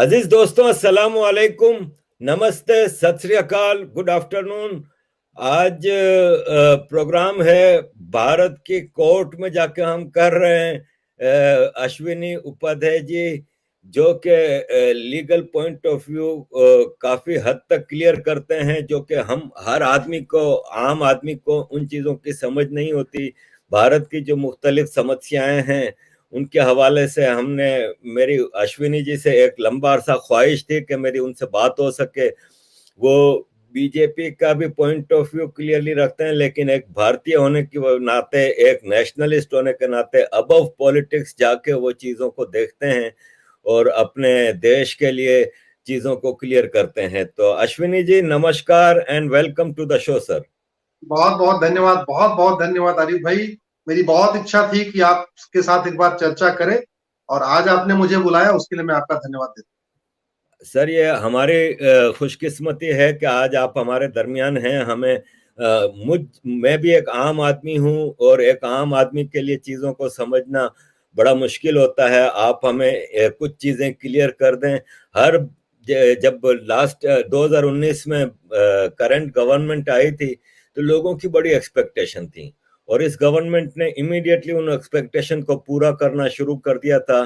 अजीज दोस्तों, अस्सलाम वालेकुम, नमस्ते, सत श्री अकाल, गुड आफ्टरनून। आज प्रोग्राम है भारत की कोर्ट में जाके हम कर रहे हैं। अश्विनी उपाध्याय जी जो कि लीगल पॉइंट ऑफ व्यू काफी हद तक क्लियर करते हैं, जो कि हम हर आदमी को, आम आदमी को उन चीजों की समझ नहीं होती। भारत की जो मुख्तलिफ समस्याएं हैं उनके हवाले से हमने, मेरी अश्विनी जी से एक लंबा अरसा ख्वाहिश थी कि मेरी उनसे बात हो सके। वो बीजेपी का भी पॉइंट ऑफ व्यू क्लियरली रखते हैं, लेकिन एक भारतीय होने के नाते, एक नेशनलिस्ट होने के नाते अबव पॉलिटिक्स जाके वो चीज़ों को देखते हैं और अपने देश के लिए चीज़ों को क्लियर करते हैं। तो अश्विनी जी, नमस्कार and welcome to the show sir. बहुत बहुत धन्यवाद, बहुत बहुत धन्यवाद आरिफ भाई। मेरी बहुत इच्छा थी कि आपके साथ एक बार चर्चा करें और आज आपने मुझे बुलाया, उसके लिए मैं आपका धन्यवाद देता सर, ये हमारी खुशकिस्मती है कि आज आप हमारे दरमियान हैं। हमें मैं भी एक आम आदमी हूं और एक आम आदमी के लिए चीज़ों को समझना बड़ा मुश्किल होता है। आप हमें कुछ चीज़ें क्लियर कर दें। हर जब लास्ट 2019 में करंट गवर्नमेंट आई थी तो लोगों की बड़ी एक्सपेक्टेशन थी और इस गवर्नमेंट ने इमीडिएटली उन एक्सपेक्टेशन को पूरा करना शुरू कर दिया था।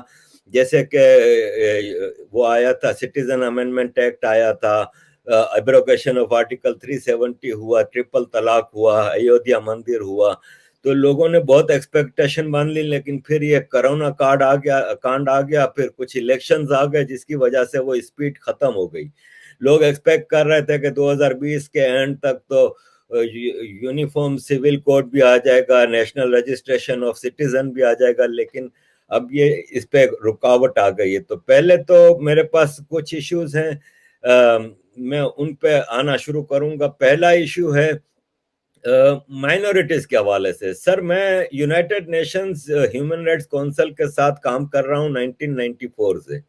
जैसे कि वो आया था, सिटीजन अमेंडमेंट एक्ट आया था, एब्रोगेशन ऑफ आर्टिकल 370 हुआ, ट्रिपल तलाक हुआ, अयोध्या मंदिर हुआ। तो लोगों ने बहुत एक्सपेक्टेशन मान ली, लेकिन फिर ये कोरोना कांड आ गया, फिर कुछ इलेक्शंस आ गए जिसकी वजह से वो स्पीड खत्म हो गई। लोग एक्सपेक्ट कर रहे थे कि 2020 के एंड तक तो यूनिफॉर्म सिविल कोड भी आ जाएगा, नेशनल रजिस्ट्रेशन ऑफ सिटीजन भी आ जाएगा, लेकिन अब ये इस पे रुकावट आ गई है। तो पहले तो मेरे पास कुछ इश्यूज हैं, मैं उन पे आना शुरू करूंगा। पहला इश्यू है माइनॉरिटीज के हवाले से। सर, मैं United Nations human rights council के साथ काम कर रहा हूँ 1994 से,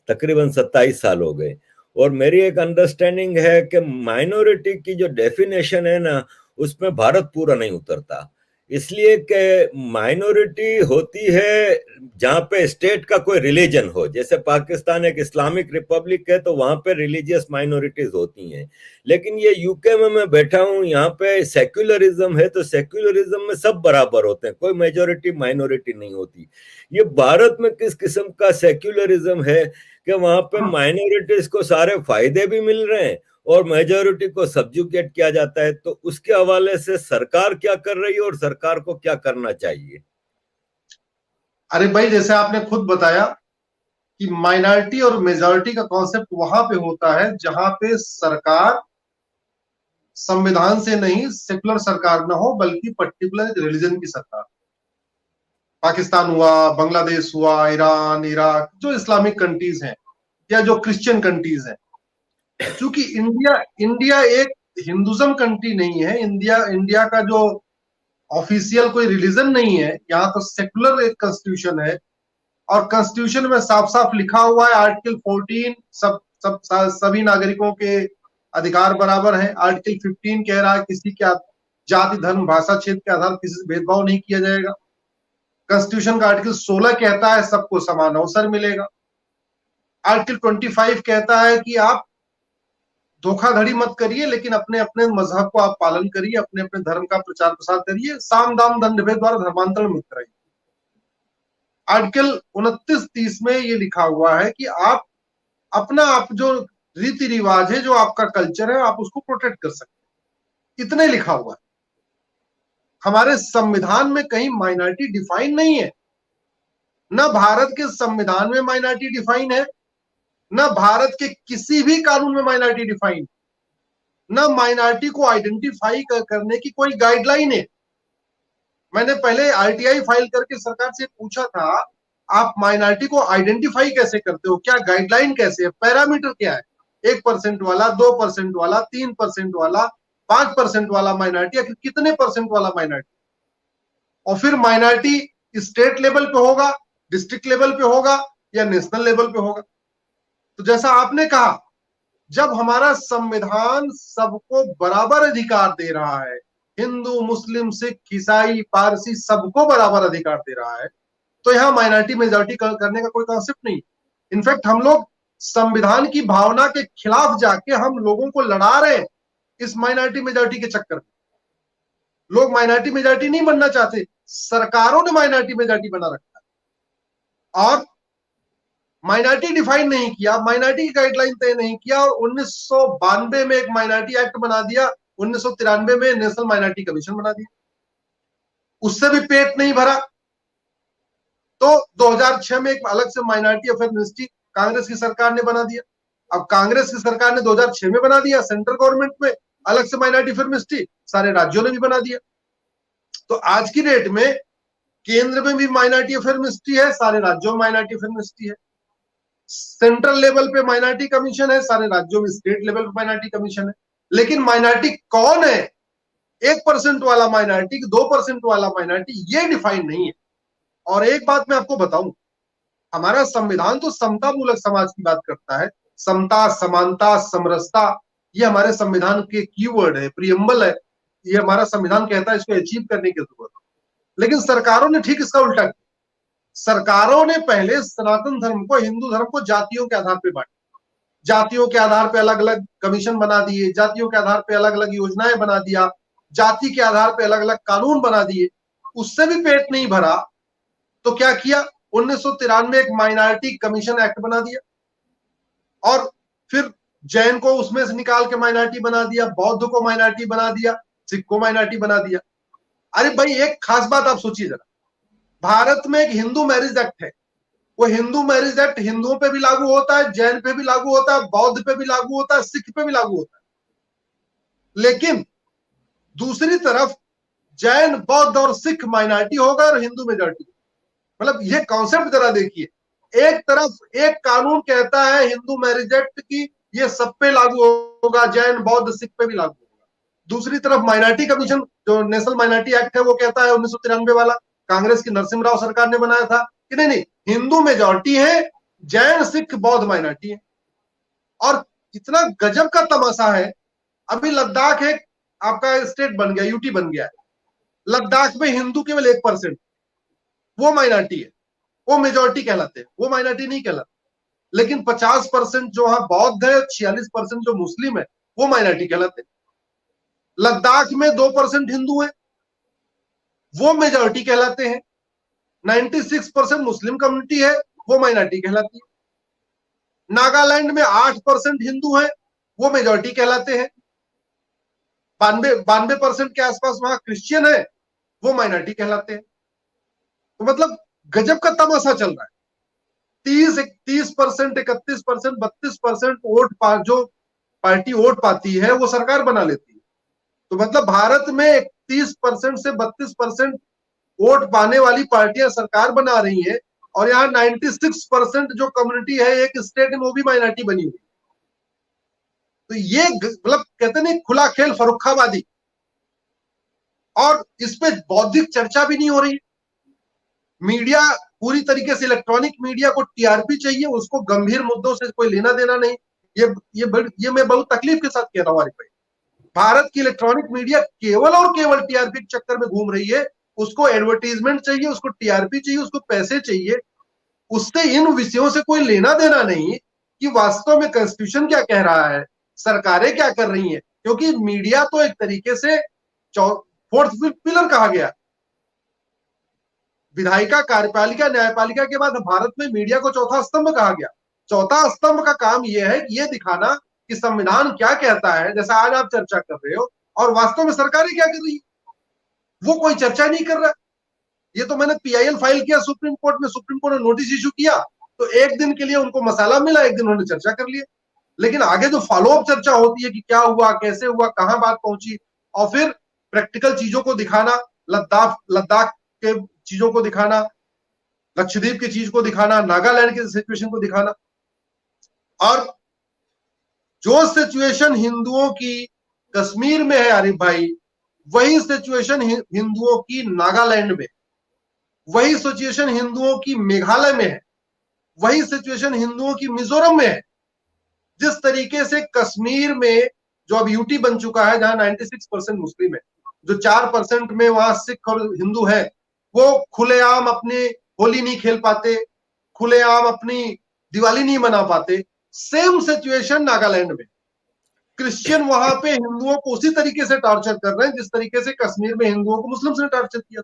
तकरीबन 27 साल हो गए। और मेरी एक अंडरस्टैंडिंग है कि माइनॉरिटी की जो डेफिनेशन है ना, उसमें भारत पूरा नहीं उतरता। इसलिए कि माइनॉरिटी होती है जहां पे स्टेट का कोई रिलीजन हो। जैसे पाकिस्तान एक इस्लामिक रिपब्लिक है तो वहां पे रिलीजियस माइनॉरिटीज होती हैं। लेकिन ये यूके में मैं बैठा हूं, यहाँ पे सेक्युलरिज्म है, तो सेक्युलरिज्म में सब बराबर होते हैं, कोई मेजोरिटी माइनॉरिटी नहीं होती। ये भारत में किस किस्म का सेक्युलरिज्म है कि वहां पे हूँ। माइनॉरिटीज को सारे फायदे भी मिल रहे हैं और मेजोरिटी को सब्जुकेट किया जाता है। तो उसके हवाले से सरकार क्या कर रही है और सरकार को क्या करना चाहिए? अरे भाई, जैसे आपने खुद बताया कि माइनॉरिटी और मेजॉरिटी का कॉन्सेप्ट वहां पे होता है जहां पे सरकार संविधान से नहीं, सेकुलर सरकार ना हो, बल्कि पर्टिकुलर रिलीजन की सरकार। पाकिस्तान हुआ, बांग्लादेश हुआ, ईरान, इराक, जो इस्लामिक कंट्रीज हैं या जो क्रिश्चियन कंट्रीज हैं। चूंकि इंडिया इंडिया एक हिंदुज्म कंट्री नहीं है, इंडिया इंडिया का जो ऑफिशियल कोई रिलीजन नहीं है, यहाँ तो सेकुलर एक कॉन्स्टिट्यूशन है। और कॉन्स्टिट्यूशन में साफ साफ लिखा हुआ है, आर्टिकल 14, सभी नागरिकों के अधिकार बराबर है। आर्टिकल 15 कह रहा है किसी के जाति, धर्म, भाषा, क्षेत्र के आधार पर किसी से भेदभाव नहीं किया जाएगा। कॉन्स्टिट्यूशन का आर्टिकल 16 कहता है सबको समान अवसर मिलेगा। आर्टिकल 25 कहता है कि आप धोखाधड़ी मत करिए, लेकिन अपने अपने मजहब को आप पालन करिए, अपने अपने धर्म का प्रचार प्रसार करिए, साम दाम दंड भेद द्वारा धर्मांतरण मत कराइए। आर्टिकल 29-30 में ये लिखा हुआ है कि आप अपना, आप जो रीति रिवाज है, जो आपका कल्चर है, आप उसको प्रोटेक्ट कर सकते हैं। इतने लिखा हुआ है। हमारे संविधान में कहीं माइनॉरिटी डिफाइन नहीं है। न भारत के संविधान में माइनॉरिटी डिफाइन है, न भारत के किसी भी कानून में माइनॉरिटी डिफाइन, न माइनॉरिटी को आइडेंटिफाई करने की कोई गाइडलाइन है। मैंने पहले आरटीआई फाइल करके सरकार से पूछा था, आप माइनॉरिटी को आइडेंटिफाई कैसे करते हो, क्या गाइडलाइन कैसे है, पैरामीटर क्या है? 1% वाला, 2% वाला, 3% वाला, 5% वाला माइनॉरिटी, या कितने परसेंट वाला माइनॉरिटी? और फिर माइनॉरिटी स्टेट लेवल पे होगा, डिस्ट्रिक्ट लेवल पे होगा, या नेशनल लेवल पे होगा? तो जैसा आपने कहा, जब हमारा संविधान सबको बराबर अधिकार दे रहा है, हिंदू, मुस्लिम, सिख, ईसाई, पारसी, सबको बराबर अधिकार दे रहा है, तो यहां माइनॉरिटी मेजॉरिटी करने का कोई कॉन्सेप्ट नहीं। इनफैक्ट हम लोग संविधान की भावना के खिलाफ जाके हम लोगों को लड़ा रहे हैं इस माइनॉरिटी मेजॉरिटी के चक्कर में। लोग माइनॉरिटी मेजॉरिटी नहीं बनना चाहते, सरकारों ने माइनॉरिटी मेजॉरिटी बना रखा है और माइनॉरिटी डिफाइन नहीं किया, माइनॉरिटी की गाइडलाइन तय नहीं किया और 1992 में एक माइनॉरिटी एक्ट बना दिया, 1993 में नेशनल माइनॉरिटी कमीशन बना दिया, उससे भी पेट नहीं भरा। तो 2006 में एक अलग से माइनॉरिटी अफेयर मिनिस्ट्री कांग्रेस की सरकार ने बना दिया। अब कांग्रेस की सरकार ने 2006 में बना दिया, सेंट्रल गवर्नमेंट में अलग से माइनॉरिटी अफेयर मिनिस्ट्री सारे राज्यों ने भी बना दिया। तो आज की डेट में केंद्र में भी माइनॉरिटी अफेयर मिनिस्ट्री है, सारे राज्यों में माइनॉरिटी अफेयर मिनिस्ट्री है, सेंट्रल लेवल पे माइनॉरिटी कमीशन है, सारे राज्यों में स्टेट लेवल पे माइनॉरिटी कमीशन है। लेकिन माइनॉरिटी कौन है, 1% वाला माइनॉरिटी, 2% वाला माइनॉरिटी, ये डिफाइन नहीं है। और एक बात मैं आपको बताऊं, हमारा संविधान तो समता मूलक समाज की बात करता है, समता, समानता, समरसता, ये हमारे संविधान के कीवर्ड है, प्रियम्बल है, ये हमारा संविधान कहता है इसको अचीव करने की जरूरत है। लेकिन सरकारों ने ठीक इसका उल्टा किया। सरकारों ने पहले सनातन धर्म को, हिंदू धर्म को जातियों के आधार पर बांटा, जातियों के आधार पर अलग अलग कमीशन बना दिए, जातियों के आधार पर अलग अलग योजनाएं बना दिया, जाति के आधार पर अलग अलग कानून बना दिए, उससे भी पेट नहीं भरा तो क्या किया, 1993 में एक माइनॉरिटी कमीशन एक्ट बना दिया और फिर जैन को उसमें से निकाल के माइनॉरिटी बना दिया, बौद्ध को माइनॉरिटी बना दिया, सिख को माइनॉरिटी बना दिया। अरे भाई एक खास बात आप सोचिए जरा, भारत में एक हिंदू मैरिज एक्ट है, वो हिंदू मैरिज एक्ट हिंदुओं पे भी लागू होता है, जैन पे भी लागू होता है, बौद्ध पे भी लागू होता है, सिख पे भी लागू होता है। लेकिन दूसरी तरफ जैन, बौद्ध और सिख माइनॉरिटी होगा और हिंदू मेजॉरिटी। मतलब ये कॉन्सेप्ट जरा देखिए, एक तरफ एक कानून कहता है हिंदू मैरिज एक्ट की ये सब पे लागू होगा, जैन, बौद्ध, सिख पे भी लागू होगा, दूसरी तरफ माइनॉरिटी कमीशन जो नेशनल माइनॉरिटी एक्ट है वो कहता है 1993 वाला, कांग्रेस की नरसिम्हा राव सरकार ने बनाया था कि नहीं नहीं, हिंदू मेजॉरिटी है, जैन, सिख, बौद्ध माइनॉरिटी है। और इतना गजब का तमाशा है, अभी लद्दाख एक आपका स्टेट बन गया, यूटी बन गया है, लद्दाख में हिंदू केवल 1%, वो माइनॉरिटी है, वो मेजॉरिटी कहलाते हैं, वो माइनॉरिटी नहीं कहलाते। लेकिन 50% जो वहां बौद्ध है, 46% जो मुस्लिम है, वो माइनॉरिटी कहलाते हैं। लद्दाख में 2% हिंदू है, वो मेजॉरिटी कहलाते हैं। 96% मुस्लिम कम्युनिटी है, वो माइनॉरिटी कहलाती है। नागालैंड में 8% हिंदू है, वो मेजॉरिटी कहलाते हैं। 92% के आसपास वहां क्रिश्चियन है, वो माइनॉरिटी कहलाते हैं। तो मतलब गजब का तमाशा चल रहा है। 30%, 31%, 32% वोट जो पार्टी वोट पाती है वो सरकार बना लेती है। तो मतलब भारत में 31% से 32% वोट पाने वाली पार्टियां सरकार बना रही है और यहाँ 96% जो कम्युनिटी है एक स्टेट में वो भी माइनॉरिटी बनी हुई। तो ये मतलब कहते नहीं खुला खेल फरुखाबादी, और इस पे बौद्धिक चर्चा भी नहीं हो रही। मीडिया पूरी तरीके से, इलेक्ट्रॉनिक मीडिया को टीआरपी चाहिए, उसको गंभीर मुद्दों से कोई लेना देना नहीं। ये मैं बहुत तकलीफ के साथ कह रहा हूँ भाई, भारत की इलेक्ट्रॉनिक मीडिया केवल और केवल टीआरपी के चक्कर में घूम रही है। उसको एडवर्टीजमेंट चाहिए, उसको टीआरपी चाहिए, उसको पैसे चाहिए, उससे इन विषयों से कोई लेना देना नहीं कि वास्तव में कॉन्स्टिट्यूशन क्या कह रहा है, सरकारें क्या कर रही हैं। क्योंकि मीडिया तो एक तरीके से फोर्थ पिलर कहा गया, विधायिका, कार्यपालिका, न्यायपालिका के बाद भारत में मीडिया को चौथा स्तंभ कहा गया। चौथा स्तंभ का काम यह है कि यह दिखाना कि संविधान क्या कहता है, जैसा आज आप चर्चा कर रहे हो, और वास्तव में सरकारें क्या कर रही है वो कोई चर्चा नहीं कर रहा। ये तो मैंने पीआईएल फाइल किया सुप्रीम कोर्ट में, सुप्रीम कोर्ट ने नोटिस इशू किया तो एक दिन के लिए उनको मसाला मिला, एक दिन उन्होंने चर्चा कर लिया। लेकिन आगे जो फॉलोअप चर्चा होती है कि क्या हुआ, कैसे हुआ, कहां बात पहुंची, और फिर प्रैक्टिकल चीजों को दिखाना, लद्दाख के चीजों को दिखाना, लक्षद्वीप की चीज को दिखाना, नागालैंड के सिचुएशन को दिखाना, और जो सिचुएशन हिंदुओं की कश्मीर में है आरिफ भाई, वही सिचुएशन हिंदुओं की नागालैंड में, वही सिचुएशन हिंदुओं की मेघालय में है, वही सिचुएशन हिंदुओं की मिजोरम में है। जिस तरीके से कश्मीर में जो अब यूटी बन चुका है, जहां 96% मुस्लिम है, जो 4% में वहां सिख और हिंदू है, वो खुलेआम अपनी होली नहीं खेल पाते, खुलेआम अपनी दिवाली नहीं मना पाते, सेम सिचुएशन नागालैंड में, क्रिश्चियन वहां पे हिंदुओं को उसी तरीके से टॉर्चर कर रहे हैं जिस तरीके से कश्मीर में हिंदुओं को मुस्लिम्स ने टॉर्चर किया।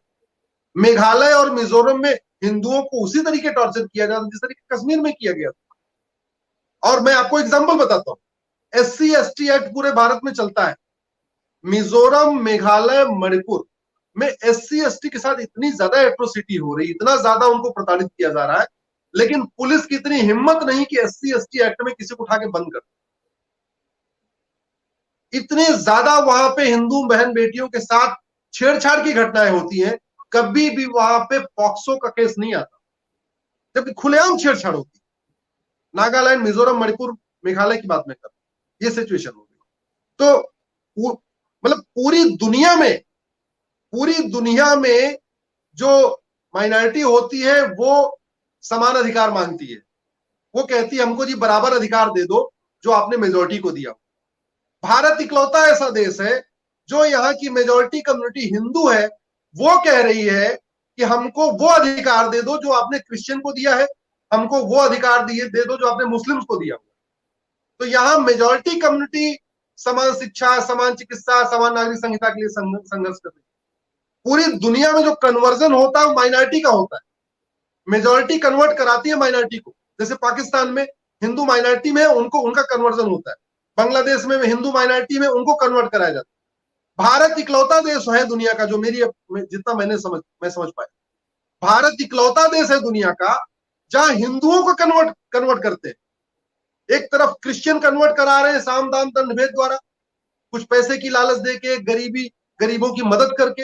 मेघालय और मिजोरम में हिंदुओं को उसी तरीके टॉर्चर किया जाता जिस तरीके कश्मीर में किया गया था। और मैं आपको एग्जांपल बताता हूं, SC ST एक्ट पूरे भारत में चलता है। मिजोरम, मेघालय, मणिपुर में SC ST के साथ इतनी ज्यादा एट्रोसिटी हो रही, इतना ज्यादा उनको प्रताड़ित किया जा रहा है, लेकिन पुलिस की इतनी हिम्मत नहीं कि SC ST एक्ट में किसी को उठा के बंद कर। इतने ज्यादा वहां पे हिंदू बहन बेटियों के साथ छेड़छाड़ की घटनाएं होती हैं, कभी भी वहां पे पॉक्सो का केस नहीं आता, जबकि खुलेआम छेड़छाड़ होती है। नागालैंड, मिजोरम, मणिपुर, मेघालय की बात में कर, ये सिचुएशन हो गई। तो मतलब पूरी दुनिया में जो माइनॉरिटी होती है वो समान अधिकार मांगती है। वो कहती है हमको जी बराबर अधिकार दे दो जो आपने मेजोरिटी को दिया। भारत इकलौता ऐसा देश है जो यहाँ की मेजोरिटी कम्युनिटी हिंदू है, वो कह रही है कि हमको वो अधिकार दे दो जो आपने क्रिश्चियन को दिया है, हमको वो अधिकार दे दो जो आपने मुस्लिम्स को दिया। तो यहाँ मेजोरिटी कम्युनिटी समान शिक्षा, समान चिकित्सा, समान नागरिक संहिता के लिए संघर्ष कर रही है। पूरी दुनिया में जो कन्वर्जन होता है माइनॉरिटी का होता है, मेजोरिटी कन्वर्ट कराती है माइनॉरिटी को। जैसे पाकिस्तान में हिंदू माइनॉरिटी में है, उनको उनका कन्वर्जन होता है। बांग्लादेश में हिंदू माइनॉरिटी में उनको कन्वर्ट कराया जाता है। भारत इकलौता देश है दुनिया का, जो जितना मैं समझ पाया, भारत इकलौता देश है दुनिया का जहां हिंदुओं को कन्वर्ट करते हैं। एक तरफ क्रिश्चियन कन्वर्ट करा रहे हैं साम दाम दंड भेद द्वारा, कुछ पैसे की लालच देके, गरीबों की मदद करके।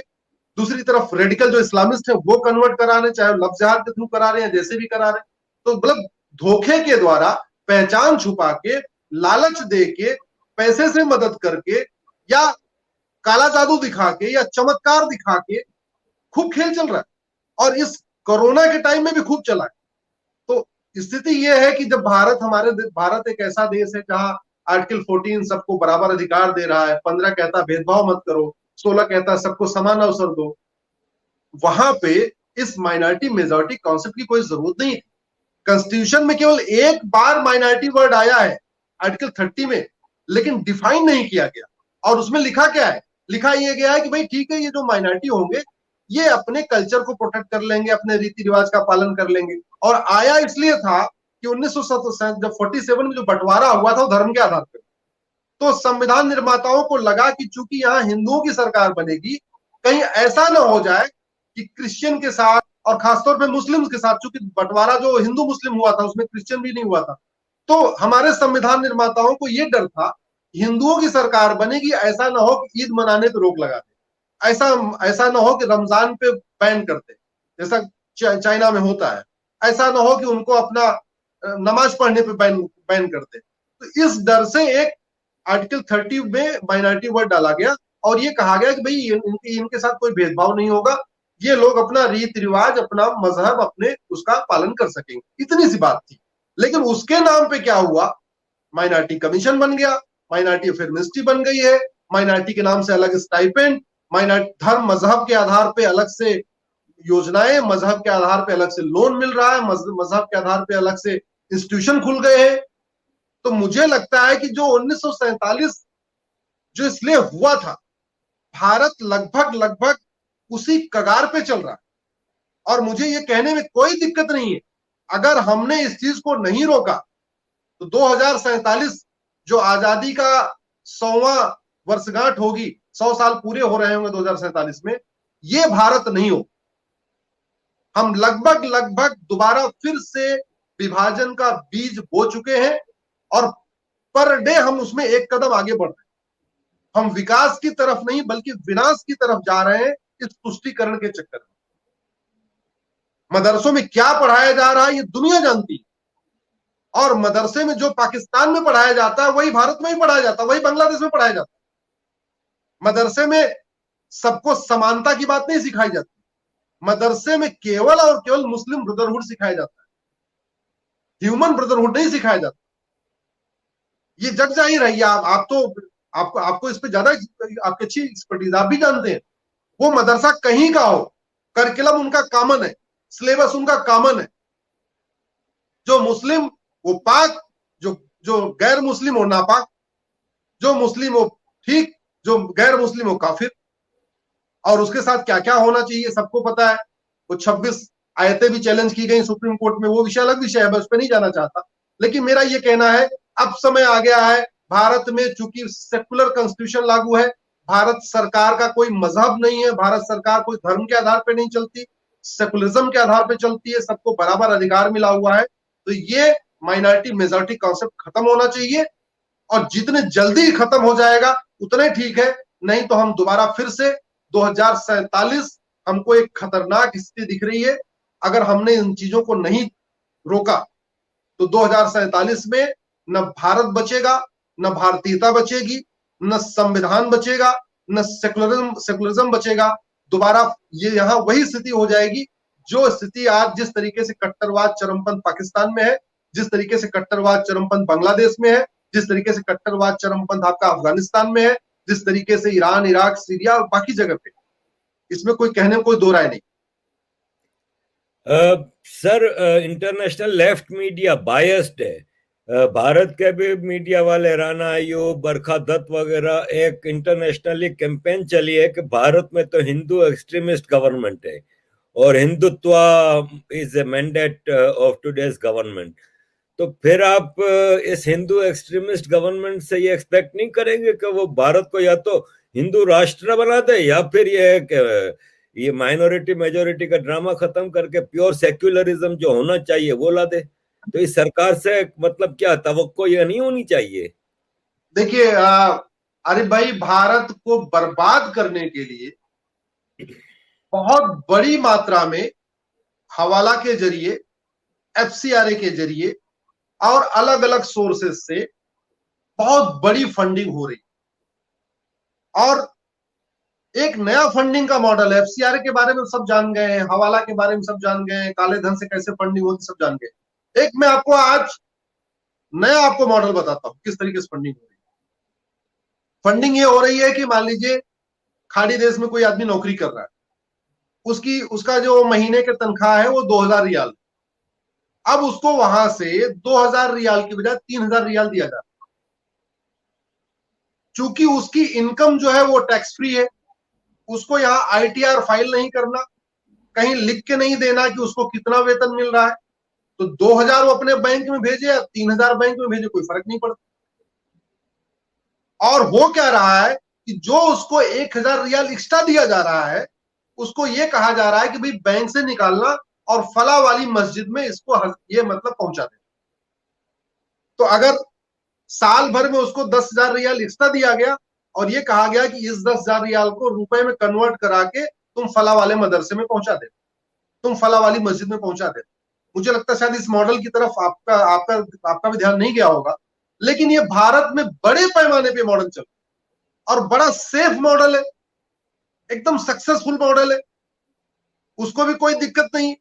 दूसरी तरफ रेडिकल जो इस्लामिस्ट है वो कन्वर्ट करा रहे हैं, चाहे लफ्ज जिहाद के थ्रू करा रहे हैं, जैसे भी करा रहे हैं। तो मतलब धोखे के द्वारा, पहचान छुपा के, लालच दे के, पैसे से मदद करके, या काला जादू दिखा के, या चमत्कार दिखा के खूब खेल चल रहा है। और इस कोरोना के टाइम में भी खूब चला है। तो स्थिति यह है कि जब भारत एक ऐसा देश है जहां आर्टिकल 14 सबको बराबर अधिकार दे रहा है, 15 कहता भेदभाव मत करो, 16 कहता सबको समान अवसर दो, वहां पे इस माइनॉरिटी मेजॉरिटी कॉन्सेप्ट की कोई जरूरत नहीं है। कॉन्स्टिट्यूशन में केवल एक बार माइनॉरिटी वर्ड आया है, आर्टिकल 30 में, लेकिन डिफाइन नहीं किया गया। और उसमें लिखा क्या है? लिखा यह गया है कि भाई ठीक है, ये जो माइनॉरिटी होंगे ये अपने कल्चर को प्रोटेक्ट कर लेंगे, अपने रीति रिवाज का पालन कर लेंगे। और आया इसलिए था कि 1947 में जो बंटवारा हुआ था वो धर्म के आधार पर। तो संविधान निर्माताओं को लगा कि चूंकि यहाँ हिंदुओं की सरकार बनेगी, कहीं ऐसा ना हो जाए कि क्रिश्चियन के साथ और खासतौर पे मुस्लिम के साथ, चूंकि बंटवारा जो हिंदू मुस्लिम हुआ था उसमें क्रिश्चियन भी नहीं हुआ था, तो हमारे संविधान निर्माताओं को यह डर था हिंदुओं की सरकार बनेगी, ऐसा ना हो कि ईद मनाने पर रोक लगा दे, ऐसा ना हो कि रमजान पे बैन करते जैसा चाइना में होता है, ऐसा ना हो कि उनको अपना नमाज पढ़ने पे बैन करते। तो इस डर से एक आर्टिकल 30 में माइनॉरिटी वर्ड डाला गया और ये कहा गया कि भाई इनके साथ कोई भेदभाव नहीं होगा, ये लोग अपना रीति रिवाज, अपना मजहब, अपने उसका पालन कर सकेंगे। इतनी सी बात थी। लेकिन उसके नाम पे क्या हुआ? माइनॉरिटी कमीशन बन गया, माइनॉरिटी अफेयर मिनिस्ट्री बन गई है, माइनॉरिटी के नाम से अलग स्टाइपेंड, माइनॉरिटी धर्म मजहब के आधार पे अलग से योजनाएं, मजहब के आधार पे अलग से लोन मिल रहा है, मजहब के आधार पे अलग से इंस्टीट्यूशन खुल गए हैं। तो मुझे लगता है कि जो 1947 जो इसलिए हुआ था, भारत लगभग उसी कगार पे चल रहा है। और मुझे ये कहने में कोई दिक्कत नहीं है, अगर हमने इस चीज को नहीं रोका तो 2047 जो आजादी का 100वां वर्षगांठ होगी, 100 साल पूरे हो रहे होंगे 2047 में, ये भारत नहीं हो। हम लगभग दोबारा फिर से विभाजन का बीज बो चुके हैं और पर डे हम उसमें एक कदम आगे बढ़ रहे हैं। हम विकास की तरफ नहीं बल्कि विनाश की तरफ जा रहे हैं इस तुष्टीकरण के चक्कर में। मदरसों में क्या पढ़ाया जा रहा है ये दुनिया जानती है, और मदरसे में जो पाकिस्तान में पढ़ाया जाता है वही भारत में ही पढ़ाया जाता है, वही बांग्लादेश में पढ़ाया जाता है। मदरसे में सबको समानता की बात नहीं सिखाई जाती, मदरसे में केवल और केवल मुस्लिम ब्रदरहुड सिखाया जाता है, ह्यूमन ब्रदरहुड नहीं सिखाया जाता। ये जग जाहिर है, आप तो आपको इस पे ज्यादा आपकी अच्छी एक्सपर्टीज, आप भी जानते हैं। वो मदरसा कहीं का हो, करिकुलम उनका कॉमन है, सिलेबस उनका कॉमन है। जो मुस्लिम वो पाक, जो जो गैर मुस्लिम हो नापाक, जो मुस्लिम हो ठीक, जो गैर मुस्लिम हो काफिर। और उसके साथ क्या क्या होना चाहिए सबको पता है। वो 26 आयतें भी चैलेंज की गई सुप्रीम कोर्ट में, वो विषय अलग विषय है, मैं उस पर नहीं जाना चाहता। लेकिन मेरा ये कहना है अब समय आ गया है, भारत में चूंकि सेकुलर कॉन्स्टिट्यूशन लागू है, भारत सरकार का कोई मजहब नहीं है, भारत सरकार कोई धर्म के आधार पर नहीं चलती, सेकुलरिज्म के आधार पर चलती है, सबको बराबर अधिकार मिला हुआ है। तो ये माइनॉरिटी मेजॉरिटी कॉन्सेप्ट खत्म होना चाहिए, और जितने जल्दी खत्म हो जाएगा उतने ठीक है। नहीं तो हम दोबारा फिर से 2047 हमको एक खतरनाक स्थिति दिख रही है। अगर हमने इन चीजों को नहीं रोका तो 2047 में न भारत बचेगा, न भारतीयता बचेगी, न संविधान बचेगा, न सेकुलरिज्म बचेगा। दोबारा ये यहां वही स्थिति हो जाएगी जो स्थिति आज जिस तरीके से कट्टरवाद चरमपंथ पाकिस्तान में है, जिस तरीके से कट्टरवाद चरमपंथ बांग्लादेश में है, जिस तरीके से कट्टरवाद चरमपंथ आपका अफगानिस्तान में है, जिस तरीके से ईरान, इराक, सीरिया और बाकी जगह पे। इसमें कोई कहने में कोई दो राय नहीं। Sir, international left media biased है। भारत के भी मीडिया वाले, राणा आयोग, बरखा दत्त वगैरह, एक इंटरनेशनली कैंपेन चली है कि भारत में तो हिंदू एक्सट्रीमिस्ट गवर्नमेंट है और Hindutva is a mandate of today's government. तो फिर आप इस हिंदू एक्सट्रीमिस्ट गवर्नमेंट से ये एक्सपेक्ट नहीं करेंगे कि वो भारत को या तो हिंदू राष्ट्र बना दे या फिर ये माइनॉरिटी मेजोरिटी का ड्रामा खत्म करके प्योर सेक्युलरिज्म जो होना चाहिए वो ला दे। तो इस सरकार से मतलब क्या तवक्को ये नहीं होनी चाहिए? देखिए अरे भाई, भारत को बर्बाद करने के लिए बहुत बड़ी मात्रा में हवाला के जरिए, एफसीआरए के जरिए और अलग अलग सोर्सेस से बहुत बड़ी फंडिंग हो रही। और एक नया फंडिंग का मॉडल है। एफसीआरए के बारे में सब जान गए हैं, हवाला के बारे में सब जान गए हैं, काले धन से कैसे फंडिंग होती सब जान गए। एक मैं आपको आज नया आपको मॉडल बताता हूं किस तरीके से फंडिंग हो रही है। फंडिंग ये हो रही है कि मान लीजिए खाड़ी देश में कोई आदमी नौकरी कर रहा है, उसका जो महीने के तनख्वाह है वो 2000 रियाल। अब उसको वहां से 2000 रियाल की बजाय 3000 रियाल दिया जाता है। चूंकि उसकी इनकम जो है वो टैक्स फ्री है, उसको यहाँ आईटीआर फाइल नहीं करना, कहीं लिख के नहीं देना कि उसको कितना वेतन मिल रहा है। तो 2000 वो अपने बैंक में भेजे या 3000 बैंक में भेजे, कोई फर्क नहीं पड़ता। और हो क्या रहा है कि जो उसको 1000 रियाल एक्स्ट्रा दिया जा रहा है, उसको ये कहा जा रहा है कि भाई बैंक से निकालना और फला वाली मस्जिद में इसको ये मतलब पहुंचा दे। तो अगर साल भर में उसको 10,000 रियाल एक्स्ट्रा दिया गया और ये कहा गया कि इस 10,000 रियाल को रुपए में कन्वर्ट करा के तुम फला वाले मदरसे में पहुंचा दे, तुम फला वाली मस्जिद में पहुंचा दे। मुझे लगता है शायद इस मॉडल की तरफ आपका आपका आपका भी ध्यान नहीं गया होगा, लेकिन ये भारत में बड़े पैमाने पे मॉडल चल और बड़ा सेफ मॉडल है, एकदम सक्सेसफुल मॉडल है। उसको भी कोई दिक्कत नहीं।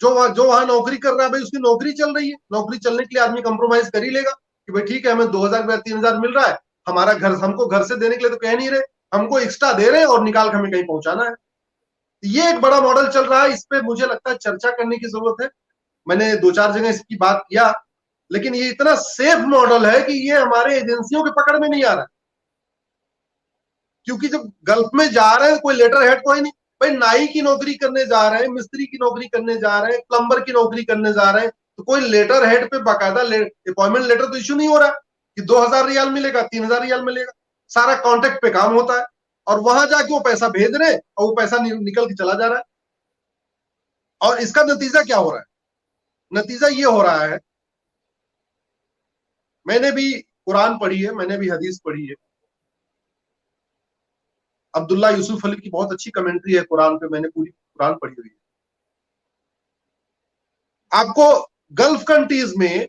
जो वहां नौकरी कर रहा है भाई, उसकी नौकरी चल रही है, नौकरी चलने के लिए आदमी कंप्रोमाइज कर ही लेगा कि भाई ठीक है, हमें 2000 या 3000 मिल रहा है, हमारा घर हमको घर से देने के लिए तो कह नहीं रहे, हमको एक्स्ट्रा दे रहे हैं और निकाल के हमें कहीं पहुंचाना है। ये एक बड़ा मॉडल चल रहा है, इस पे मुझे लगता है चर्चा करने की जरूरत है। मैंने 2-4 जगह इसकी बात किया, लेकिन ये इतना सेफ मॉडल है कि ये हमारे एजेंसियों के पकड़ में नहीं आ रहा है। क्योंकि जब गल्फ में जा रहे हैं कोई लेटर हेड तो ही नहीं, भाई नाई की नौकरी करने जा रहे हैं, मिस्त्री की नौकरी करने जा रहे हैं, प्लम्बर की नौकरी करने जा रहे हैं, तो कोई लेटर हेड पे बाकायदा अपॉइंटमेंट लेटर तो इश्यू नहीं हो रहा है कि 2000 रियाल मिलेगा, 3000 रियाल मिलेगा। सारा कॉन्टेक्ट पे काम होता है और वहां जाके वो पैसा भेज रहे हैं और वो पैसा निकल के चला जा रहा है। और इसका नतीजा क्या हो रहा है? नतीजा ये हो रहा है, मैंने भी कुरान पढ़ी है, मैंने भी हदीस पढ़ी है। अब्दुल्ला यूसुफ अली की बहुत अच्छी कमेंट्री है कुरान पे, मैंने पूरी कुरान पढ़ी हुई है। आपको गल्फ कंट्रीज में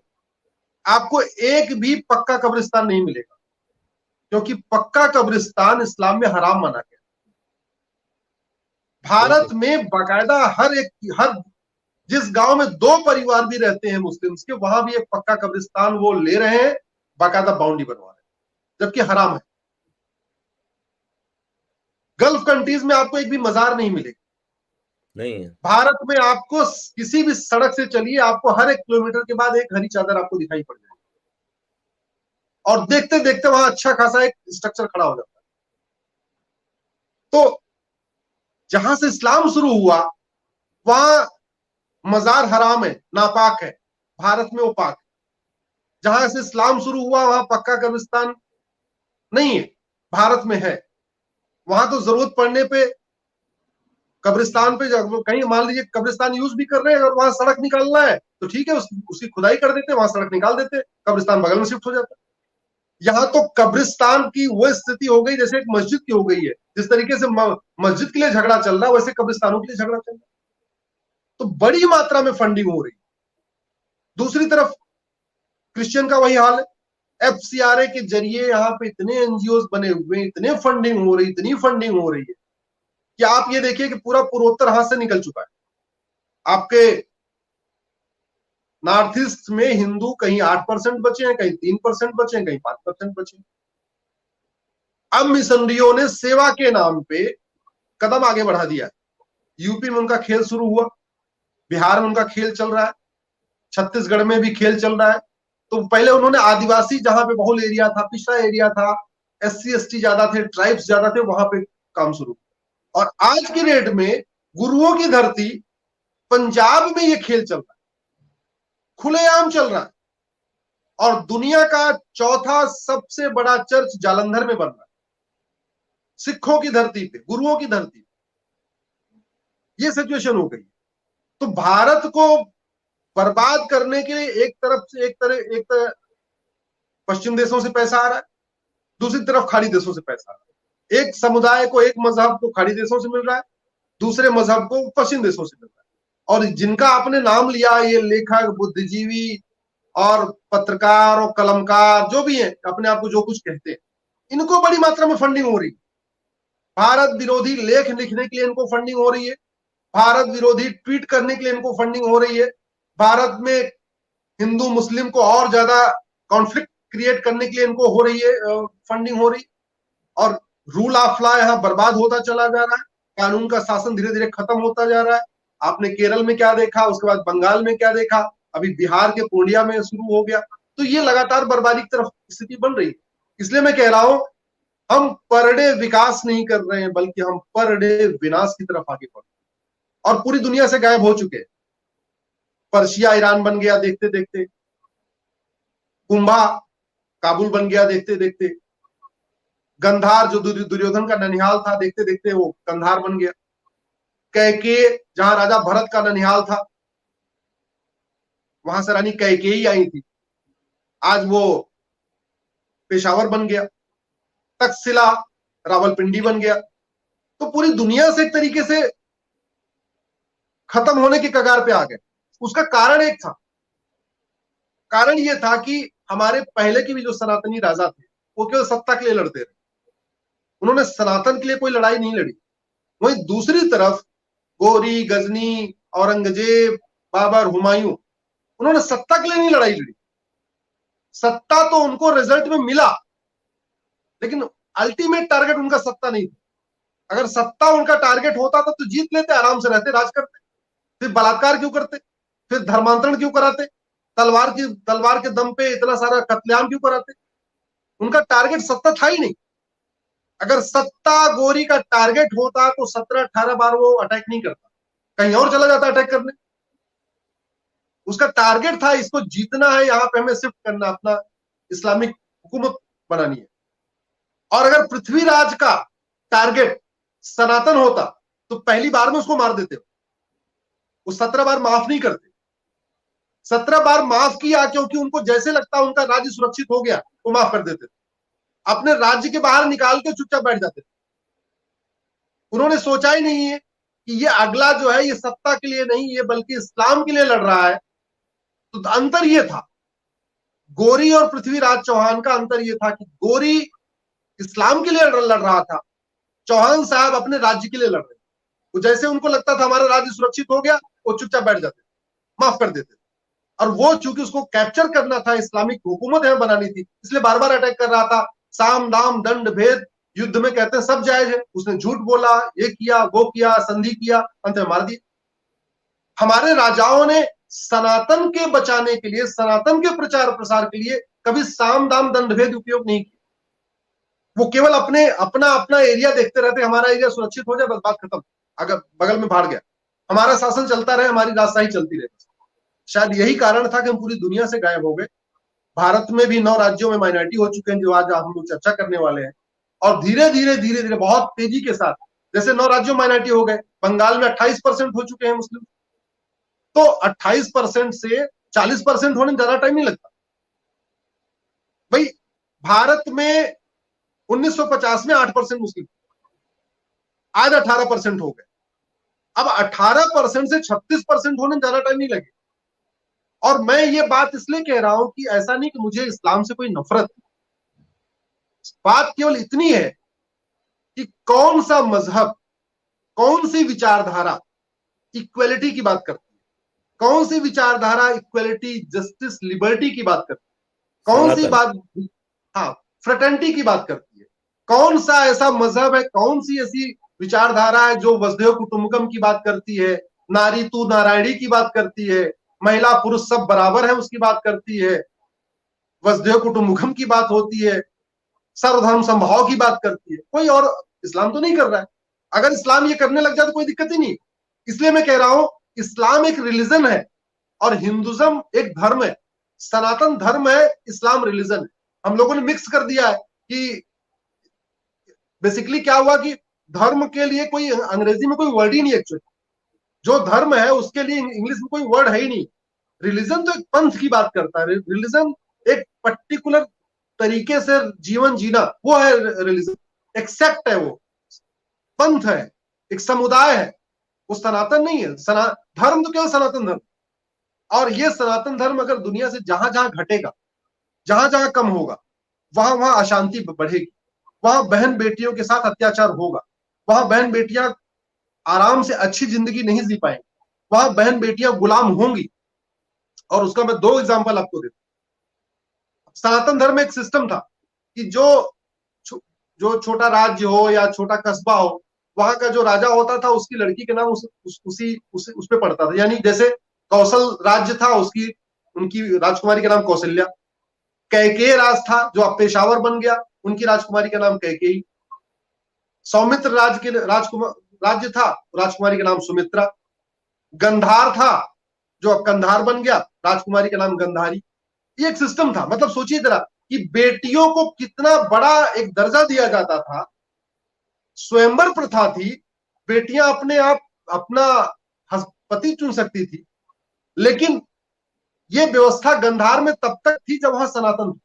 आपको एक भी पक्का कब्रिस्तान नहीं मिलेगा, क्योंकि पक्का कब्रिस्तान इस्लाम में हराम माना गया। भारत में बाकायदा हर जिस गांव में 2 परिवार भी रहते हैं मुस्लिम्स के, वहां भी एक पक्का कब्रिस्तान वो ले रहे हैं, बाकायदा बाउंड्री बनवा रहे हैं, जबकि हराम है। गल्फ कंट्रीज में आपको एक भी मजार नहीं मिलेगा। नहीं है। भारत में आपको किसी भी सड़क से चलिए, आपको हर 1 किलोमीटर के बाद एक हरी चादर आपको दिखाई पड़ जाएगी। और देखते देखते वहां अच्छा खासा एक स्ट्रक्चर खड़ा हो जाता है। तो जहां से इस्लाम शुरू हुआ वहां मजार हराम है, नापाक है, भारत में वो पाक है। जहां से इस्लाम शुरू हुआ वहां पक्का कब्रिस्तान नहीं है, भारत में है। वहां तो जरूरत पड़ने पे कब्रिस्तान पे कहीं मान लीजिए कब्रिस्तान यूज भी कर रहे हैं, अगर वहां सड़क निकालना है तो ठीक है, उसकी खुदाई कर देते, वहां सड़क निकाल देते, कब्रिस्तान बगल में शिफ्ट हो जाता है। यहाँ तो कब्रिस्तान की वो स्थिति हो गई जैसे एक मस्जिद की हो गई है। जिस तरीके से मस्जिद के लिए झगड़ा चल रहा है वैसे कब्रिस्तानों के लिए झगड़ा चल रहा है। तो बड़ी मात्रा में फंडिंग हो रही है। दूसरी तरफ क्रिश्चियन का वही हाल है। एफसीआरए के जरिए यहाँ पे इतने एनजीओ बने हुए हैं, इतने फंडिंग हो रही, इतनी फंडिंग हो रही है कि आप ये देखिए कि पूरा पूर्वोत्तर हाथ से निकल चुका है। आपके नॉर्थ ईस्ट में हिंदू कहीं 8% बचे हैं, कहीं 3% बचे हैं, कहीं 5% बचे हैं। अब मिशनरियों ने सेवा के नाम पे कदम आगे बढ़ा दिया है। यूपी में उनका खेल शुरू हुआ, बिहार में उनका खेल चल रहा है, छत्तीसगढ़ में भी खेल चल रहा है। तो पहले उन्होंने आदिवासी जहां पे बहुल एरिया था, पिछड़ा एरिया था, SC ST ज्यादा थे, ट्राइब्स ज्यादा थे, वहां पे काम शुरू। और आज की डेट में गुरुओं की धरती पंजाब में ये खेल चल रहा है, खुलेआम चल रहा है। और दुनिया का चौथा सबसे बड़ा चर्च जालंधर में बन रहा है, सिखों की धरती पे, गुरुओं की धरती पे। ये सिचुएशन हो गई। तो भारत को बर्बाद करने के लिए एक तरह पश्चिम देशों से पैसा आ रहा है, दूसरी तरफ खाड़ी देशों से पैसा आ रहा है। एक समुदाय को, एक मजहब को खाड़ी देशों से मिल रहा है, दूसरे मजहब को पश्चिम देशों से मिल रहा है। और जिनका आपने नाम लिया, ये लेखक, बुद्धिजीवी और पत्रकार और कलमकार जो भी है, अपने आप को जो कुछ कहते हैं, इनको बड़ी मात्रा में फंडिंग हो रही है। भारत विरोधी लेख लिखने के लिए इनको फंडिंग हो रही है, भारत विरोधी ट्वीट करने के लिए इनको फंडिंग हो रही है, भारत में हिंदू मुस्लिम को और ज्यादा कॉन्फ्लिक्ट क्रिएट करने के लिए इनको हो रही है, फंडिंग हो रही। और रूल ऑफ लॉ यहाँ बर्बाद होता चला जा रहा है, कानून का शासन धीरे धीरे खत्म होता जा रहा है। आपने केरल में क्या देखा, उसके बाद बंगाल में क्या देखा, अभी बिहार के पूर्णिया में शुरू हो गया। तो ये लगातार बर्बादी की तरफ स्थिति बन रही है। इसलिए मैं कह रहा हूं, हम पर डे विकास नहीं कर रहे हैं, बल्कि हम पर डे विनाश की तरफ आगे बढ़ रहे हैं और पूरी दुनिया से गायब हो चुके हैं। पर्शिया ईरान बन गया देखते देखते, कुंभा काबुल बन गया देखते देखते, गंधार जो दुर्योधन का ननिहाल था, देखते देखते वो कंधार बन गया। कैकेय जहां राजा भरत का ननिहाल था, वहां से रानी कैकेयी आई थी, आज वो पेशावर बन गया। तक्षशिला रावलपिंडी बन गया। तो पूरी दुनिया से एक तरीके से खत्म होने की कगार पे आ गए। उसका कारण एक था, कारण ये था कि हमारे पहले की भी जो सनातनी राजा थे वो केवल सत्ता के लिए लड़ते रहे, उन्होंने सनातन के लिए कोई लड़ाई नहीं लड़ी। वहीं दूसरी तरफ गोरी, गजनी, औरंगजेब, बाबर, हुमायूं, उन्होंने सत्ता के लिए नहीं लड़ाई लड़ी। सत्ता तो उनको रिजल्ट में मिला, लेकिन अल्टीमेट टारगेट उनका सत्ता नहीं था। अगर सत्ता उनका टारगेट होता तो जीत लेते, आराम से रहते, राज करते। फिर बलात्कार क्यों करते, फिर धर्मांतरण क्यों कराते, तलवार के दम पे इतना सारा कत्लेआम क्यों कराते। उनका टारगेट सत्ता था ही नहीं। अगर सत्ता गोरी का टारगेट होता तो 17-18 बार वो अटैक नहीं करता, कहीं और चला जाता अटैक करने। उसका टारगेट था, इसको जीतना है, यहां पे हमें शिफ्ट करना, अपना इस्लामिक हुकूमत बनानी है। और अगर पृथ्वीराज का टारगेट सनातन होता तो पहली बार में उसको मार देते। वो 17 बार माफ नहीं करते। 17 बार माफ किया क्योंकि उनको जैसे लगता उनका राज्य सुरक्षित हो गया, वो माफ कर देते, अपने राज्य के बाहर निकाल के चुपचाप बैठ जाते। उन्होंने सोचा ही नहीं है कि ये अगला जो है ये सत्ता के लिए नहीं, ये बल्कि इस्लाम के लिए लड़ रहा है। तो अंतर ये था, गोरी और पृथ्वीराज चौहान का अंतर ये था कि गोरी इस्लाम के लिए लड़ रहा था, चौहान साहब अपने राज्य के लिए लड़ रहे। वो जैसे उनको लगता था हमारा राज्य सुरक्षित हो गया, वो चुपचाप बैठ जाते, माफ कर देते। और वो चूंकि उसको कैप्चर करना था, इस्लामिक हुकूमत है बनानी थी, इसलिए बार बार अटैक कर रहा था। साम दाम दंड भेद युद्ध में कहते हैं सब जायज है। उसने झूठ बोला, ये किया, वो किया, संधि किया, अंत में मार दिया। हमारे राजाओं ने सनातन के बचाने के लिए, सनातन के प्रचार प्रसार के लिए कभी साम दाम दंडभेद उपयोग नहीं किया। वो केवल अपने अपना अपना एरिया देखते रहते, हमारा एरिया सुरक्षित हो जाए बस बात खत्म, अगर बगल में भाड़ गया, हमारा शासन चलता रहे, हमारी राजशाही चलती रहे। शायद यही कारण था कि हम पूरी दुनिया से गायब हो गए। भारत में भी 9 राज्यों में माइनॉरिटी हो चुके हैं, जो आज हम लोग चर्चा करने वाले हैं। और धीरे धीरे धीरे धीरे बहुत तेजी के साथ, जैसे 9 राज्यों में माइनॉरिटी हो गए, बंगाल में 28% हो चुके हैं मुस्लिम। तो 28% से 40% होने में ज्यादा टाइम नहीं लगता भाई। भारत में 1950 में 8% मुस्लिम, आज 18% हो गए। अब 18% से 36% होने में ज्यादा टाइम नहीं लगे। और मैं ये बात इसलिए कह रहा हूं कि ऐसा नहीं कि मुझे इस्लाम से कोई नफरत, बात केवल इतनी है कि कौन सा मजहब, कौन सी विचारधारा इक्वलिटी की बात करती है, कौन सी विचारधारा इक्वलिटी, जस्टिस, लिबर्टी की बात करती है, कौन सी बात, हाँ, फ्रेटर्निटी की बात करती है। कौन सा ऐसा मजहब है, कौन सी ऐसी विचारधारा है जो वसुधैव कुटुंबकम की बात करती है, नारी तू नारायणी की बात करती है, महिला पुरुष सब बराबर है उसकी बात करती है, वसुधैव कुटुंबकम की बात होती है, सर्वधर्म समभाव की बात करती है। कोई और इस्लाम तो नहीं कर रहा है। अगर इस्लाम ये करने लग जाए तो कोई दिक्कत ही नहीं। इसलिए मैं कह रहा हूं, इस्लाम एक रिलीजन है और हिंदुज्म एक धर्म है, सनातन धर्म है, इस्लाम रिलीजन है। हम लोगों ने मिक्स कर दिया है कि बेसिकली क्या हुआ कि धर्म के लिए कोई अंग्रेजी में कोई वर्ड ही नहीं एक्चुअली, जो धर्म है उसके लिए इंग्लिश में कोई वर्ड है ही नहीं। रिलीजन तो एक पंथ की बात करता है, रिलीजन एक पर्टिकुलर तरीके से जीवन जीना, वो है रिलीजन, एक सेक्ट है, वो पंथ है, एक समुदाय है, वो सनातन नहीं है। धर्म तो केवल सनातन धर्म, और ये सनातन धर्म अगर दुनिया से जहां जहां घटेगा, जहां जहां कम होगा, वहां वहां अशांति बढ़ेगी, वहां बहन बेटियों के साथ अत्याचार होगा, वहां बहन बेटियां आराम से अच्छी जिंदगी नहीं जी पाएंगी, वहां बहन बेटियां गुलाम होंगी। और उसका मैं 2 एग्जांपल आपको देता हूं। सनातन धर्म एक सिस्टम था कि जो छोटा राज्य हो या छोटा कस्बा हो, वहां का जो राजा होता था उसकी लड़की के नाम उस पे पड़ता था। यानी जैसे कौशल राज्य था, उसकी उनकी राजकुमारी का नाम कौशल्या। कैकेय राज था जो अब पेशावर बन गया, उनकी राजकुमारी का नाम कैकेयी। सौमित्र राज्य था, राजकुमारी का नाम सुमित्रा। गंधार था जो अब कंधार बन गया, राजकुमारी का नाम गंधारी। ये एक सिस्टम था। मतलब सोचिए जरा कि बेटियों को कितना बड़ा एक दर्जा दिया जाता था। स्वयंवर प्रथा थी, बेटियां अपने आप अपना पति चुन सकती थी। लेकिन ये व्यवस्था गंधार में तब तक थी जब वहां सनातन,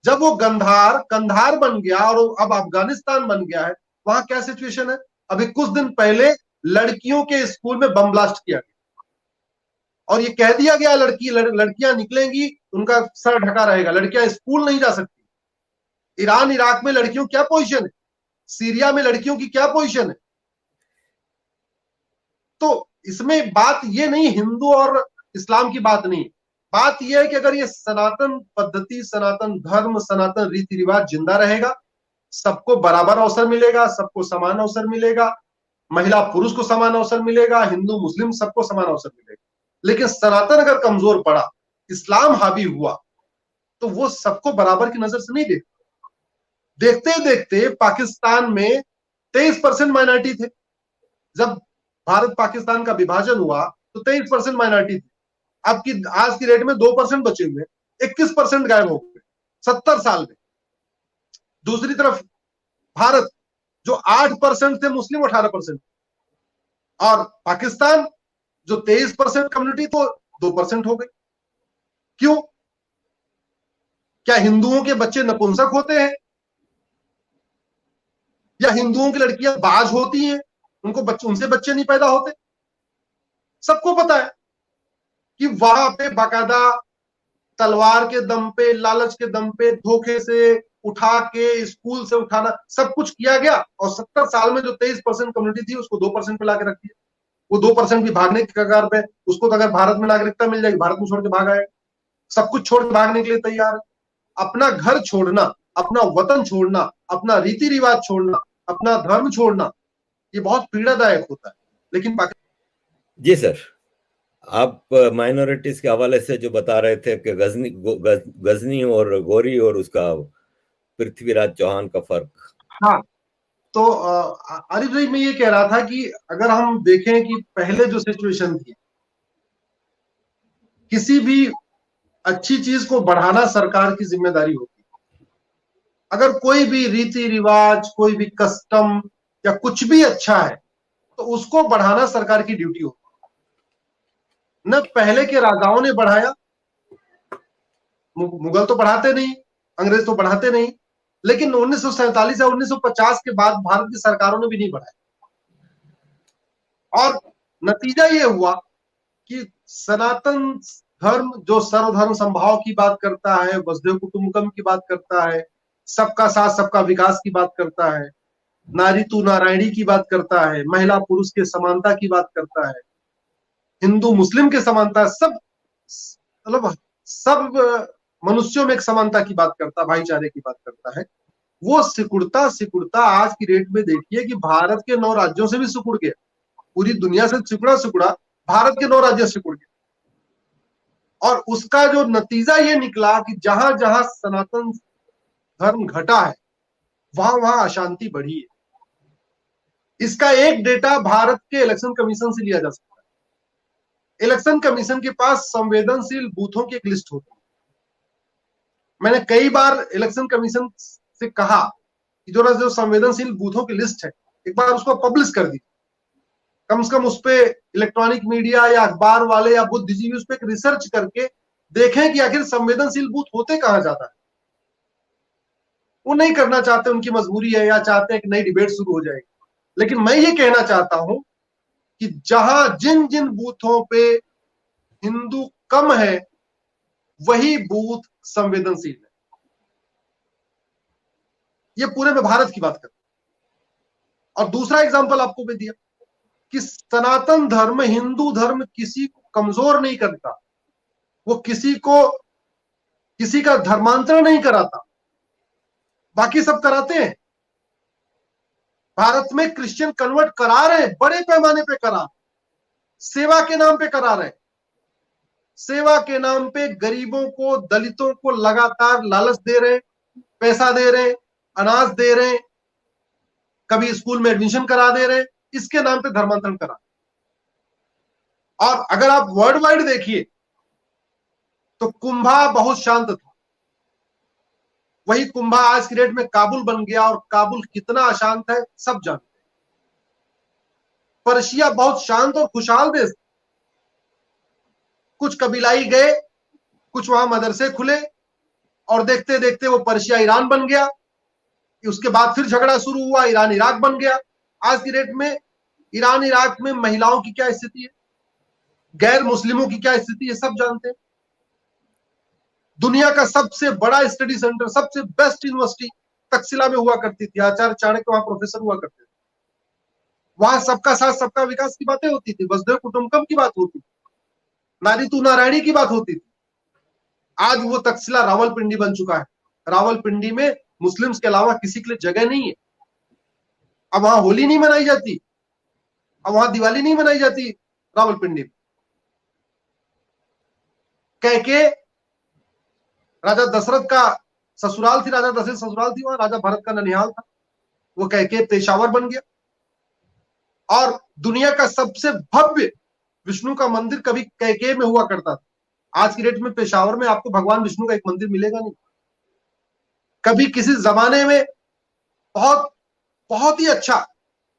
जब वो गंधार कंधार बन गया और अब अफगानिस्तान बन गया है, वहां क्या सिचुएशन है। अभी कुछ दिन पहले लड़कियों के स्कूल में बम ब्लास्ट किया गया और ये कह दिया गया लड़कियां निकलेंगी उनका सर ढका रहेगा, लड़कियां स्कूल नहीं जा सकती। ईरान इराक में लड़कियों क्या पोजीशन है, सीरिया में लड़कियों की क्या पोजीशन है। तो इसमें बात ये नहीं हिंदू और इस्लाम की बात नहीं, बात यह है कि अगर ये सनातन पद्धति, सनातन धर्म, सनातन रीति रिवाज जिंदा रहेगा, सबको बराबर अवसर मिलेगा, सबको समान अवसर मिलेगा, महिला पुरुष को समान अवसर मिलेगा, हिंदू मुस्लिम सबको समान अवसर मिलेगा। लेकिन सनातन अगर कमजोर पड़ा, इस्लाम हावी हुआ, तो वो सबको बराबर की नजर से नहीं देखता। देखते देखते पाकिस्तान में 23% माइनॉरिटी थे। जब भारत पाकिस्तान का विभाजन हुआ तो 23% माइनॉरिटी थी। आज की रेट में 2% बचे हुए, 21% गायब हो गए 70 साल में। दूसरी तरफ भारत जो 8% थे मुस्लिम, 18%, और पाकिस्तान जो 23% कम्युनिटी तो 2% हो गई। क्यों? क्या हिंदुओं के बच्चे नपुंसक होते हैं या हिंदुओं की लड़कियां बाज होती हैं, उनसे बच्चे नहीं पैदा होते? सबको पता है कि वहां पे बाकायदा तलवार के दम पे, लालच के दम पे, धोखे से उठा के, स्कूल से उठाना, सब कुछ किया गया। और 70 साल में जो 23% कम्युनिटी थी उसको 2% पे लाके रख दिया। वो 2% भी भागने की कगार पे। उसको तो अगर भारत में नागरिकता मिल जाएगी, भारत में छोड़ के भाग आएगा, सब कुछ छोड़ के भागने के लिए तैयार है। अपना घर छोड़ना, अपना वतन छोड़ना, अपना रीति रिवाज छोड़ना, अपना धर्म छोड़ना, ये बहुत पीड़ादायक होता है। लेकिन जी सर, आप माइनॉरिटीज के हवाले से जो बता रहे थे कि गजनी और गौरी और उसका पृथ्वीराज चौहान का फर्क। हाँ, तो आरिफ भाई मैं ये कह रहा था कि अगर हम देखें कि पहले जो सिचुएशन थी, किसी भी अच्छी चीज को बढ़ाना सरकार की जिम्मेदारी होती है। अगर कोई भी रीति रिवाज, कोई भी कस्टम या कुछ भी अच्छा है तो उसको बढ़ाना सरकार की ड्यूटी होती है। न पहले के राजाओं ने बढ़ाया, मुगल तो बढ़ाते नहीं, अंग्रेज तो बढ़ाते नहीं, लेकिन 1947 या 1950 के बाद भारत की सरकारों ने भी नहीं बढ़ाया। और नतीजा ये हुआ कि सनातन धर्म जो सर्वधर्म संभाव की बात करता है, वसुधैव कुटुंबकम की बात करता है, सबका साथ सबका विकास की बात करता है, नारी तू नारायणी की बात करता है, महिला पुरुष के समानता की बात करता है, हिंदू मुस्लिम के समानता, सब मतलब सब मनुष्यों में एक समानता की बात करता, भाईचारे की बात करता है। वो सिकुड़ता सिकुड़ता आज की डेट में देखिए कि भारत के 9 राज्यों से भी सिकुड़ गया। पूरी दुनिया से सिकुड़ा सिकुड़ा भारत के 9 राज्य सिकुड़ गए। और उसका जो नतीजा ये निकला कि जहां जहां सनातन धर्म घटा है वहां वहां अशांति बढ़ी है। इसका एक डेटा भारत के इलेक्शन कमीशन से लिया जा सकता है। इलेक्शन कमीशन के पास संवेदनशील बूथों की एक लिस्ट होती है। मैंने कई बार इलेक्शन कमीशन से कहा कि जो संवेदनशील बूथों की लिस्ट है एक बार उसको पब्लिश कर दी, कम से कम उस पर इलेक्ट्रॉनिक मीडिया या अखबार वाले या बुद्धिजीवी उस पर एक रिसर्च करके देखें कि आखिर संवेदनशील बूथ होते कहां जाता है। वो नहीं करना चाहते, उनकी मजबूरी है, या चाहते हैं कि नई डिबेट शुरू हो जाएगी। लेकिन मैं ये कहना चाहता हूं कि जहां जिन जिन बूथों पे हिंदू कम है वही बूथ संवेदनशील है। ये पूरे में भारत की बात कर। और दूसरा एग्जांपल आपको मैं दिया कि सनातन धर्म, हिंदू धर्म किसी को कमजोर नहीं करता, वो किसी का धर्मांतरण नहीं कराता, बाकी सब कराते हैं। भारत में क्रिश्चियन कन्वर्ट करा रहे हैं, बड़े पैमाने पे करा, सेवा के नाम पे करा रहे हैं। सेवा के नाम पे गरीबों को, दलितों को लगातार लालच दे रहे हैं, पैसा दे रहे हैं, अनाज दे रहे हैं, कभी स्कूल में एडमिशन करा दे रहे हैं, इसके नाम पे धर्मांतरण करा। और अगर आप वर्ल्ड वाइड देखिए तो कुंभा बहुत शांत था, वही कुंभा आज की डेट में काबुल बन गया, और काबुल कितना अशांत है सब जानते हैं। पर्शिया बहुत शांत और खुशहाल देश, कुछ कबीलाई गए, कुछ वहां मदरसे खुले, और देखते देखते वो पर्शिया ईरान बन गया। उसके बाद फिर झगड़ा शुरू हुआ, ईरान इराक बन गया। आज की डेट में ईरान इराक में महिलाओं की क्या स्थिति है, गैर मुस्लिमों की क्या स्थिति है, सब जानते हैं। दुनिया का सबसे बड़ा स्टडी सेंटर, सबसे बेस्ट यूनिवर्सिटी तक्षशिला में हुआ करती थी, आचार्य चाणक्य वहां प्रोफेसर हुआ करते थे। वहां सबका साथ सबका विकास की बातें होती थी, वसुधैव कुटुंबकम की बात होती थी, नारी तू नारायणी की बात होती थी। आज वो तक्षशिला रावलपिंडी बन चुका है। रावलपिंडी में मुस्लिम्स के अलावा किसी के लिए जगह नहीं है। अब वहां होली नहीं मनाई जाती, अब वहां दिवाली नहीं मनाई जाती रावलपिंडी में। कैके राजा दशरथ का ससुराल थी, राजा दशरथ ससुराल थी वहां, राजा भरत का ननिहाल था। वो कैके पेशावर बन गया। और दुनिया का सबसे भव्य विष्णु का मंदिर कभी कैके में हुआ करता था। आज की डेट में पेशावर में आपको भगवान विष्णु का एक मंदिर मिलेगा नहीं। कभी किसी जमाने में बहुत बहुत ही अच्छा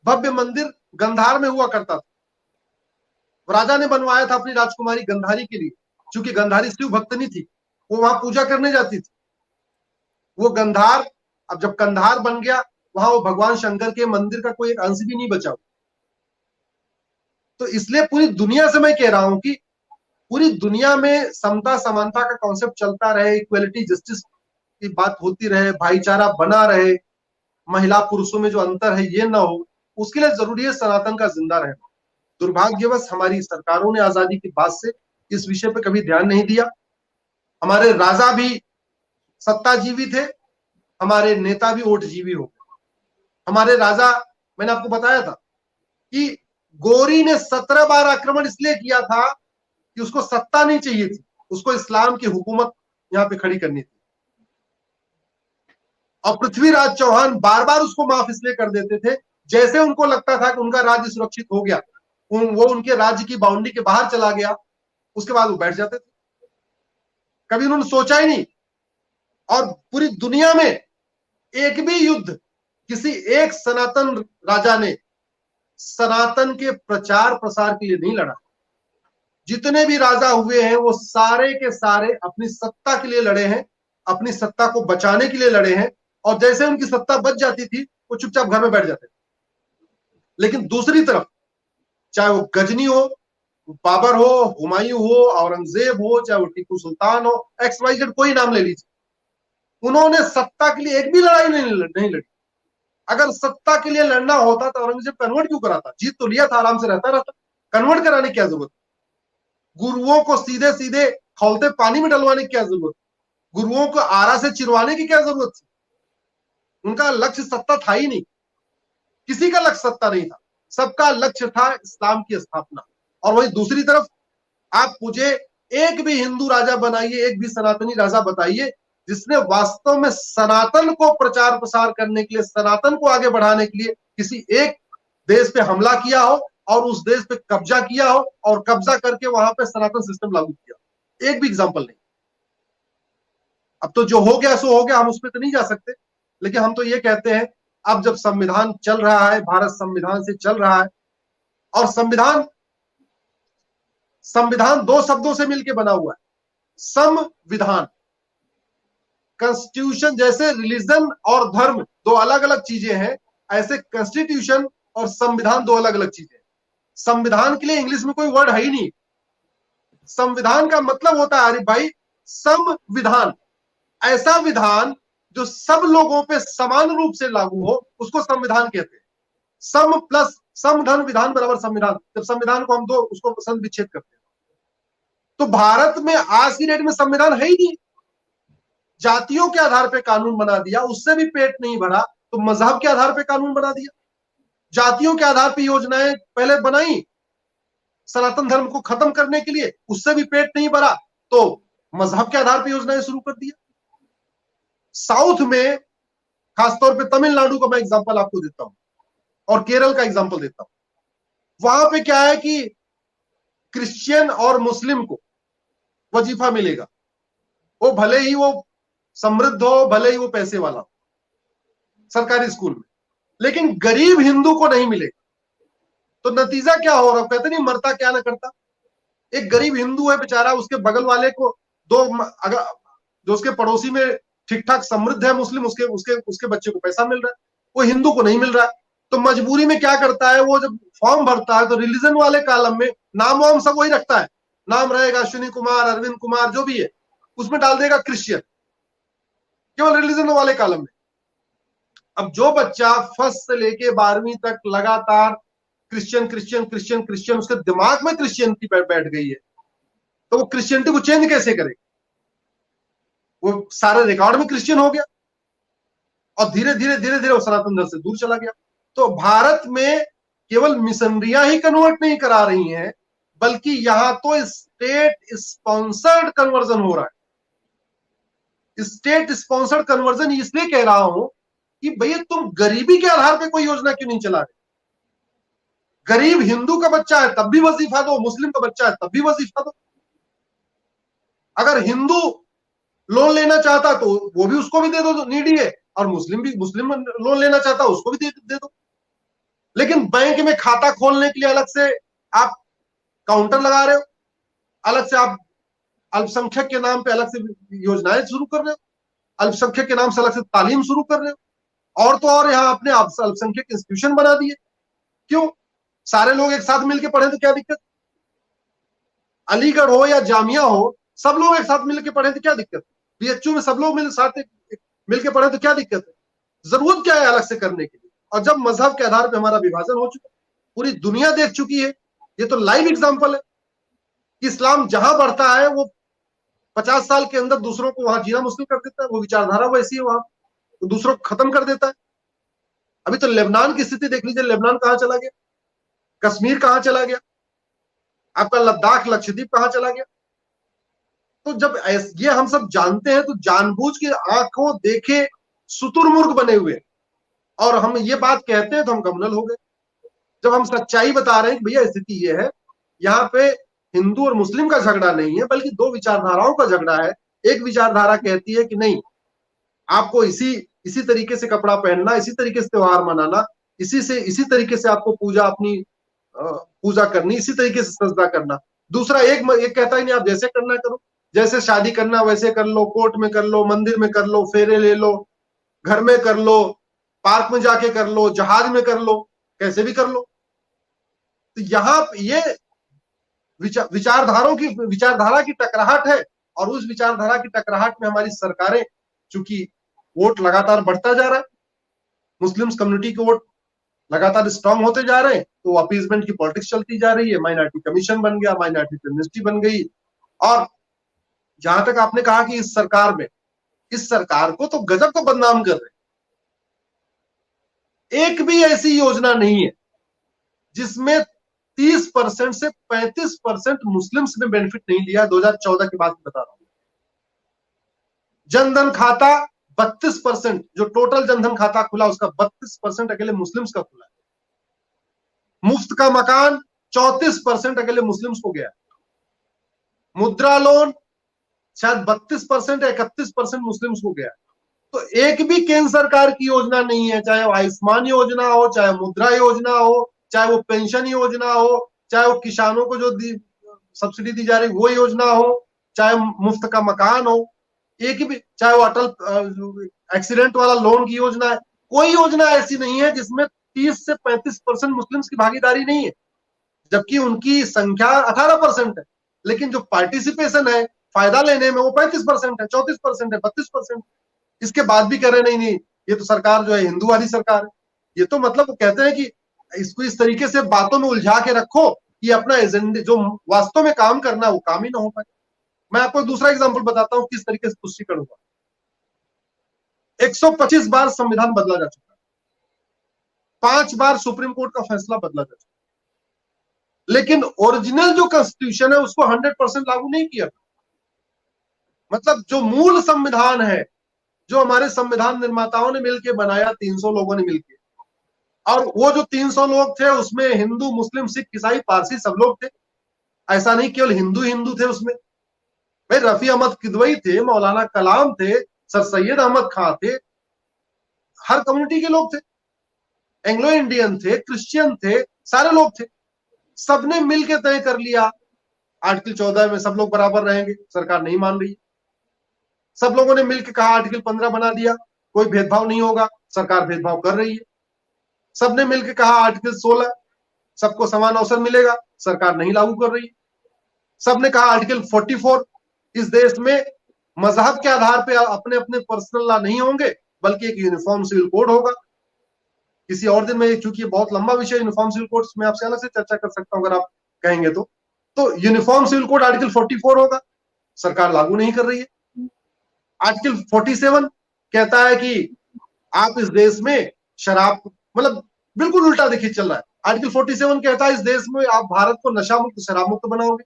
भव्य मंदिर गंधार में हुआ करता था। राजा ने बनवाया था अपनी राजकुमारी गंधारी के लिए, क्योंकि गंधारी शिव भक्तनी थी, वो वहां पूजा करने जाती थी। वो गंधार अब जब कंधार बन गया, वहां वो भगवान शंकर के मंदिर का कोई एक अंश भी नहीं बचा। तो इसलिए पूरी दुनिया से मैं कह रहा हूं कि पूरी दुनिया में समता समानता का कॉन्सेप्ट चलता रहे, इक्वलिटी जस्टिस की बात होती रहे, भाईचारा बना रहे, महिला पुरुषों में जो अंतर है ये ना हो, उसके लिए जरूरी है सनातन का जिंदा रहना। दुर्भाग्यवश हमारी सरकारों ने आजादी के बाद से इस विषय पर कभी ध्यान नहीं दिया। हमारे राजा भी सत्ताजीवी थे, हमारे नेता भी ओटजीवी हो गए। हमारे राजा, मैंने आपको बताया था कि गोरी ने 17 बार आक्रमण इसलिए किया था कि उसको सत्ता नहीं चाहिए थी, उसको इस्लाम की हुकूमत यहाँ पे खड़ी करनी थी। और पृथ्वीराज चौहान बार बार उसको माफ इसलिए कर देते थे जैसे उनको लगता था कि उनका राज्य सुरक्षित हो गया, वो उनके राज्य की बाउंड्री के बाहर चला गया, उसके बाद वो बैठ जाते थे। कभी उन्होंने सोचा ही नहीं। और पूरी दुनिया में एक भी युद्ध किसी एक सनातन राजा ने सनातन के प्रचार प्रसार के लिए नहीं लड़ा। जितने भी राजा हुए हैं वो सारे के सारे अपनी सत्ता के लिए लड़े हैं, अपनी सत्ता को बचाने के लिए लड़े हैं, और जैसे उनकी सत्ता बच जाती थी वो चुपचाप घर में बैठ जाते थे। लेकिन दूसरी तरफ चाहे वो गजनी हो, बाबर हो, हुमायूं हो, औरंगजेब हो, चाहे वो टीपू सुल्तान हो, XYZ कोई नाम ले लीजिए, उन्होंने सत्ता के लिए एक भी लड़ाई नहीं लड़ी। अगर सत्ता के लिए लड़ना होता तो औरंगजेब कन्वर्ट क्यों कराता? जीत तो लिया था, आराम से रहता, कन्वर्ट कराने की क्या जरूरत? गुरुओं को सीधे सीधे खौलते पानी में डलवाने की क्या जरूरत? गुरुओं को आरा से चिरवाने की क्या जरूरत थी? उनका लक्ष्य सत्ता था ही नहीं, किसी का लक्ष्य सत्ता नहीं था, सबका लक्ष्य था इस्लाम की स्थापना। और वही दूसरी तरफ आप मुझे एक भी हिंदू राजा बनाइए, एक भी सनातनी राजा बताइए जिसने वास्तव में सनातन को प्रचार प्रसार करने के लिए, सनातन को आगे बढ़ाने के लिए किसी एक देश पे हमला किया हो और उस देश पे कब्जा किया हो और कब्जा करके वहां पे सनातन सिस्टम लागू किया। एक भी एग्जांपल नहीं। अब तो जो हो गया सो हो गया, हम उस पर तो नहीं जा सकते, लेकिन हम तो ये कहते हैं अब जब संविधान चल रहा है, भारत संविधान से चल रहा है, और संविधान दो शब्दों से मिलकर बना हुआ है, संविधान। कॉन्स्टिट्यूशन जैसे रिलीजन और धर्म दो अलग अलग चीजें हैं, ऐसे कॉन्स्टिट्यूशन और संविधान दो अलग अलग चीजें हैं। संविधान के लिए इंग्लिश में कोई वर्ड है ही नहीं। संविधान का मतलब होता है, अरे भाई, संविधान, ऐसा विधान जो सब लोगों पे समान रूप से लागू हो, उसको संविधान कहते हैं। सम प्लस समधन विधान बराबर संविधान। जब संविधान को हम दो उसको संधि विच्छेद करते हैं, तो भारत में आज की डेट में संविधान है ही नहीं। जातियों के आधार पे कानून बना दिया, उससे भी पेट नहीं भरा, तो मजहब के आधार पे कानून बना दिया। जातियों के आधार पे योजनाएं पहले बनाई सनातन धर्म को खत्म करने के लिए, उससे भी पेट नहीं भरा, तो मजहब के आधार पे योजनाएं शुरू कर दिया। साउथ में, खासतौर पे तमिलनाडु का मैं एग्जांपल आपको देता हूं और केरल का एग्जांपल देता हूं। वहां पे क्या है कि क्रिश्चियन और मुस्लिम को वजीफा मिलेगा, वो भले ही वो समृद्ध हो, भले ही वो पैसे वाला हो, सरकारी स्कूल में, लेकिन गरीब हिंदू को नहीं मिलेगा। तो नतीजा क्या हो रहा, कहते नहीं मरता क्या ना करता। एक गरीब हिंदू है बेचारा, उसके बगल वाले को दो, अगर जो उसके पड़ोसी में ठीक ठाक समृद्ध है मुस्लिम, उसके उसके उसके बच्चे को पैसा मिल रहा है, वो हिंदू को नहीं मिल रहा है। तो मजबूरी में क्या करता है, वो जब फॉर्म भरता है तो रिलीजन वाले कॉलम में नाम वाम सब वही रखता है, नाम रहेगा अश्विनी कुमार, अरविंद कुमार, जो भी है, उसमें डाल देगा क्रिश्चियन, केवल रिलीजन वाले कॉलम में। अब जो बच्चा फर्स्ट से लेके 12वीं तक लगातार क्रिश्चियन क्रिश्चियन क्रिश्चियन क्रिश्चियन, उसके दिमाग में क्रिश्चियनिटी बैठ गई है, तो वो क्रिश्चियनिटी को चेंज कैसे करेगा? वो सारे रिकॉर्ड में क्रिश्चियन हो गया और धीरे धीरे धीरे धीरे वो सनातन धर्म से दूर चला गया। तो भारत में केवल मिशनरियां ही कन्वर्ट नहीं करा रही हैं, बल्कि यहां तो स्टेट स्पॉन्सर्ड कन्वर्जन हो रहा है। स्टेट स्पॉन्सर्ड कन्वर्जन इसलिए कह रहा हूं कि भैया तुम गरीबी के आधार पे कोई योजना क्यों नहीं चला रहे? गरीब हिंदू का बच्चा है तब भी वजीफा दो, मुस्लिम का बच्चा है तब भी वजीफा दो। अगर हिंदू लोन लेना चाहता तो वो भी, उसको भी दे दो, नीडी है, और मुस्लिम लोन लेना चाहता उसको भी दे दो। लेकिन बैंक में खाता खोलने के लिए अलग से आप काउंटर लगा रहे हो, अलग से आप अल्पसंख्यक के नाम पे अलग से योजनाएं शुरू कर रहे हो, अल्पसंख्यक के नाम से अलग से तालीम शुरू कर रहे हो, और तो और यहाँ अपने अल्पसंख्यक इंस्टीट्यूशन बना दिए। क्यों? सारे लोग एक साथ मिलकर पढ़े तो क्या दिक्कत? अलीगढ़ हो या जामिया हो, सब लोग एक साथ मिलकर पढ़े तो क्या दिक्कत? BHU में सब लोग मिलकर पढ़े तो क्या दिक्कत है? जरूरत क्या है अलग से करने के लिए? और जब मजहब के आधार पर हमारा विभाजन हो चुका, पूरी दुनिया देख चुकी है, ये तो लाइव एग्जांपल है कि इस्लाम जहां बढ़ता है वो 50 साल के अंदर दूसरों को वहां जीना मुश्किल कर देता है। वो विचारधारा वैसी है वहां, तो दूसरों को खत्म कर देता है। अभी तो लेबनान की स्थिति देख लीजिए, लेबनान कहां चला गया, कश्मीर कहां चला गया। आपका लद्दाख लक्षद्वीप कहाँ चला गया? तो जब ये हम सब जानते हैं तो जानबूझ के आंखों देखे शुतुरमुर्ग बने हुए और हम ये बात कहते हैं तो हम कम्युनल हो गए। जब हम सच्चाई बता रहे हैं कि भैया स्थिति ये है, यहाँ पे हिंदू और मुस्लिम का झगड़ा नहीं है बल्कि दो विचारधाराओं का झगड़ा है। एक विचारधारा कहती है कि नहीं, आपको इसी तरीके से कपड़ा पहनना, इसी तरीके से त्योहार मनाना, इसी तरीके से आपको पूजा करनी, इसी तरीके से सजदा करना। दूसरा एक कहता है नहीं, आप जैसे करना करो, जैसे शादी करना वैसे कर लो, कोर्ट में कर लो, मंदिर में कर लो, फेरे ले लो, घर में कर लो, पार्क में जाके कर लो, जहाज में कर लो, कैसे भी कर लो। तो यहाँ ये विचारधारा की टकराहट है और उस विचारधारा की टकराहट में हमारी सरकारें, चूंकि वोट लगातार बढ़ता जा रहा है, मुस्लिम्स कम्युनिटी के वोट लगातार स्ट्रांग होते जा रहे हैं, तो अपीजमेंट की पॉलिटिक्स चलती जा रही है। माइनॉरिटी कमीशन बन गया, माइनॉरिटी एमनेस्टी बन गई। और जहां तक आपने कहा कि इस सरकार को तो गजब को बदनाम कर रहे, एक भी ऐसी योजना नहीं है जिसमें 30% से 35% मुस्लिम्स ने बेनिफिट नहीं लिया। 2014 की बात बता रहा हूं। जनधन खाता 32%, जो टोटल जनधन खाता खुला उसका 32% अकेले मुस्लिम्स का खुला है। मुफ्त का मकान 34% अकेले मुस्लिम्स को गया। मुद्रा लोन शायद 32% या 31% मुस्लिम्स को गया। तो एक भी केंद्र सरकार की योजना नहीं है, चाहे वो आयुष्मान योजना हो, चाहे मुद्रा योजना हो, चाहे वो पेंशन योजना हो, चाहे वो किसानों को जो सब्सिडी दी जा रही वो योजना हो, चाहे मुफ्त का मकान हो, एक भी, चाहे वो अटल एक्सीडेंट वाला लोन की योजना है, कोई योजना ऐसी नहीं है जिसमें 30 से 35% मुस्लिम्स की भागीदारी नहीं है, जबकि उनकी संख्या 18% है। लेकिन जो पार्टिसिपेशन है, फायदा लेने में, वो 35% है, 34% है, 32%। इसके बाद भी कह रहे नहीं नहीं, ये तो सरकार जो है हिंदूवादी सरकार है। ये तो मतलब वो कहते हैं कि इसको इस तरीके से बातों में उलझा के रखो कि अपना एजेंडे जो वास्तव में काम करना है वो काम ही ना हो पाए। मैं आपको दूसरा एग्जांपल बताता हूं किस तरीके से पुष्टिकरण हुआ। 125 बार संविधान बदला जा चुका है, 5 बार सुप्रीम कोर्ट का फैसला बदला जा चुका है, लेकिन ओरिजिनल जो कॉन्स्टिट्यूशन है उसको 100% लागू नहीं किया। मतलब जो मूल संविधान है, जो हमारे संविधान निर्माताओं ने मिलकर बनाया, 300 लोगों ने मिलकर, और वो जो 300 लोग थे उसमें हिंदू, मुस्लिम, सिख, ईसाई, पारसी सब लोग थे। ऐसा नहीं केवल हिंदू थे उसमें, भाई रफी अहमद किदवई थे, मौलाना कलाम थे, सर सैयद अहमद खां थे, हर कम्युनिटी के लोग थे, एंग्लो इंडियन थे, क्रिश्चियन थे, सारे लोग थे। सबने मिलकर तय कर लिया आर्टिकल 14 में सब लोग बराबर रहेंगे, सरकार नहीं मान रही। सब लोगों ने मिलकर कहा आर्टिकल 15 बना दिया, कोई भेदभाव नहीं होगा, सरकार भेदभाव कर रही है। सबने मिलकर कहा आर्टिकल 16 सबको समान अवसर मिलेगा, सरकार नहीं लागू कर रही। सबने कहा आर्टिकल 44 इस देश में मजहब के आधार पे अपने अपने पर्सनल लॉ नहीं होंगे बल्कि एक यूनिफॉर्म सिविल कोड होगा। किसी और दिन में, चूंकि बहुत लंबा विषय यूनिफॉर्म सिविल कोड, में आपसे अलग से चर्चा कर सकता हूं अगर आप कहेंगे तो यूनिफॉर्म सिविल कोड आर्टिकल 44 होगा, सरकार लागू नहीं कर रही है। आर्टिकल 47 कहता है कि आप इस देश में शराब, मतलब बिल्कुल उल्टा देखिए चल रहा है। आर्टिकल 47 कहता है इस देश में आप भारत को नशा मुक्त, शराब मुक्त बनाओगे,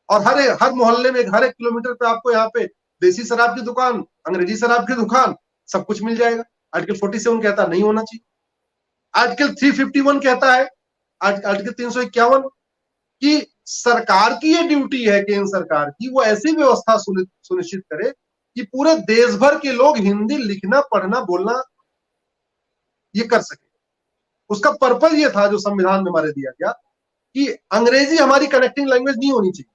और हर मोहल्ले में, हर 1 किलोमीटर पे आपको यहाँ पे देसी शराब की दुकान, अंग्रेजी शराब की दुकान, सब कुछ मिल जाएगा। आर्टिकल 47 कहता नहीं होना चाहिए। आर्टिकल 351 कहता है, आर्टिकल 351 कि सरकार की ये ड्यूटी है, केंद्र सरकार की, वो ऐसी व्यवस्था सुनिश्चित करे कि पूरे देश भर के लोग हिंदी लिखना, पढ़ना, बोलना ये कर सके। उसका पर्पज ये था जो संविधान में हमारे दिया गया कि अंग्रेजी हमारी कनेक्टिंग लैंग्वेज नहीं होनी चाहिए।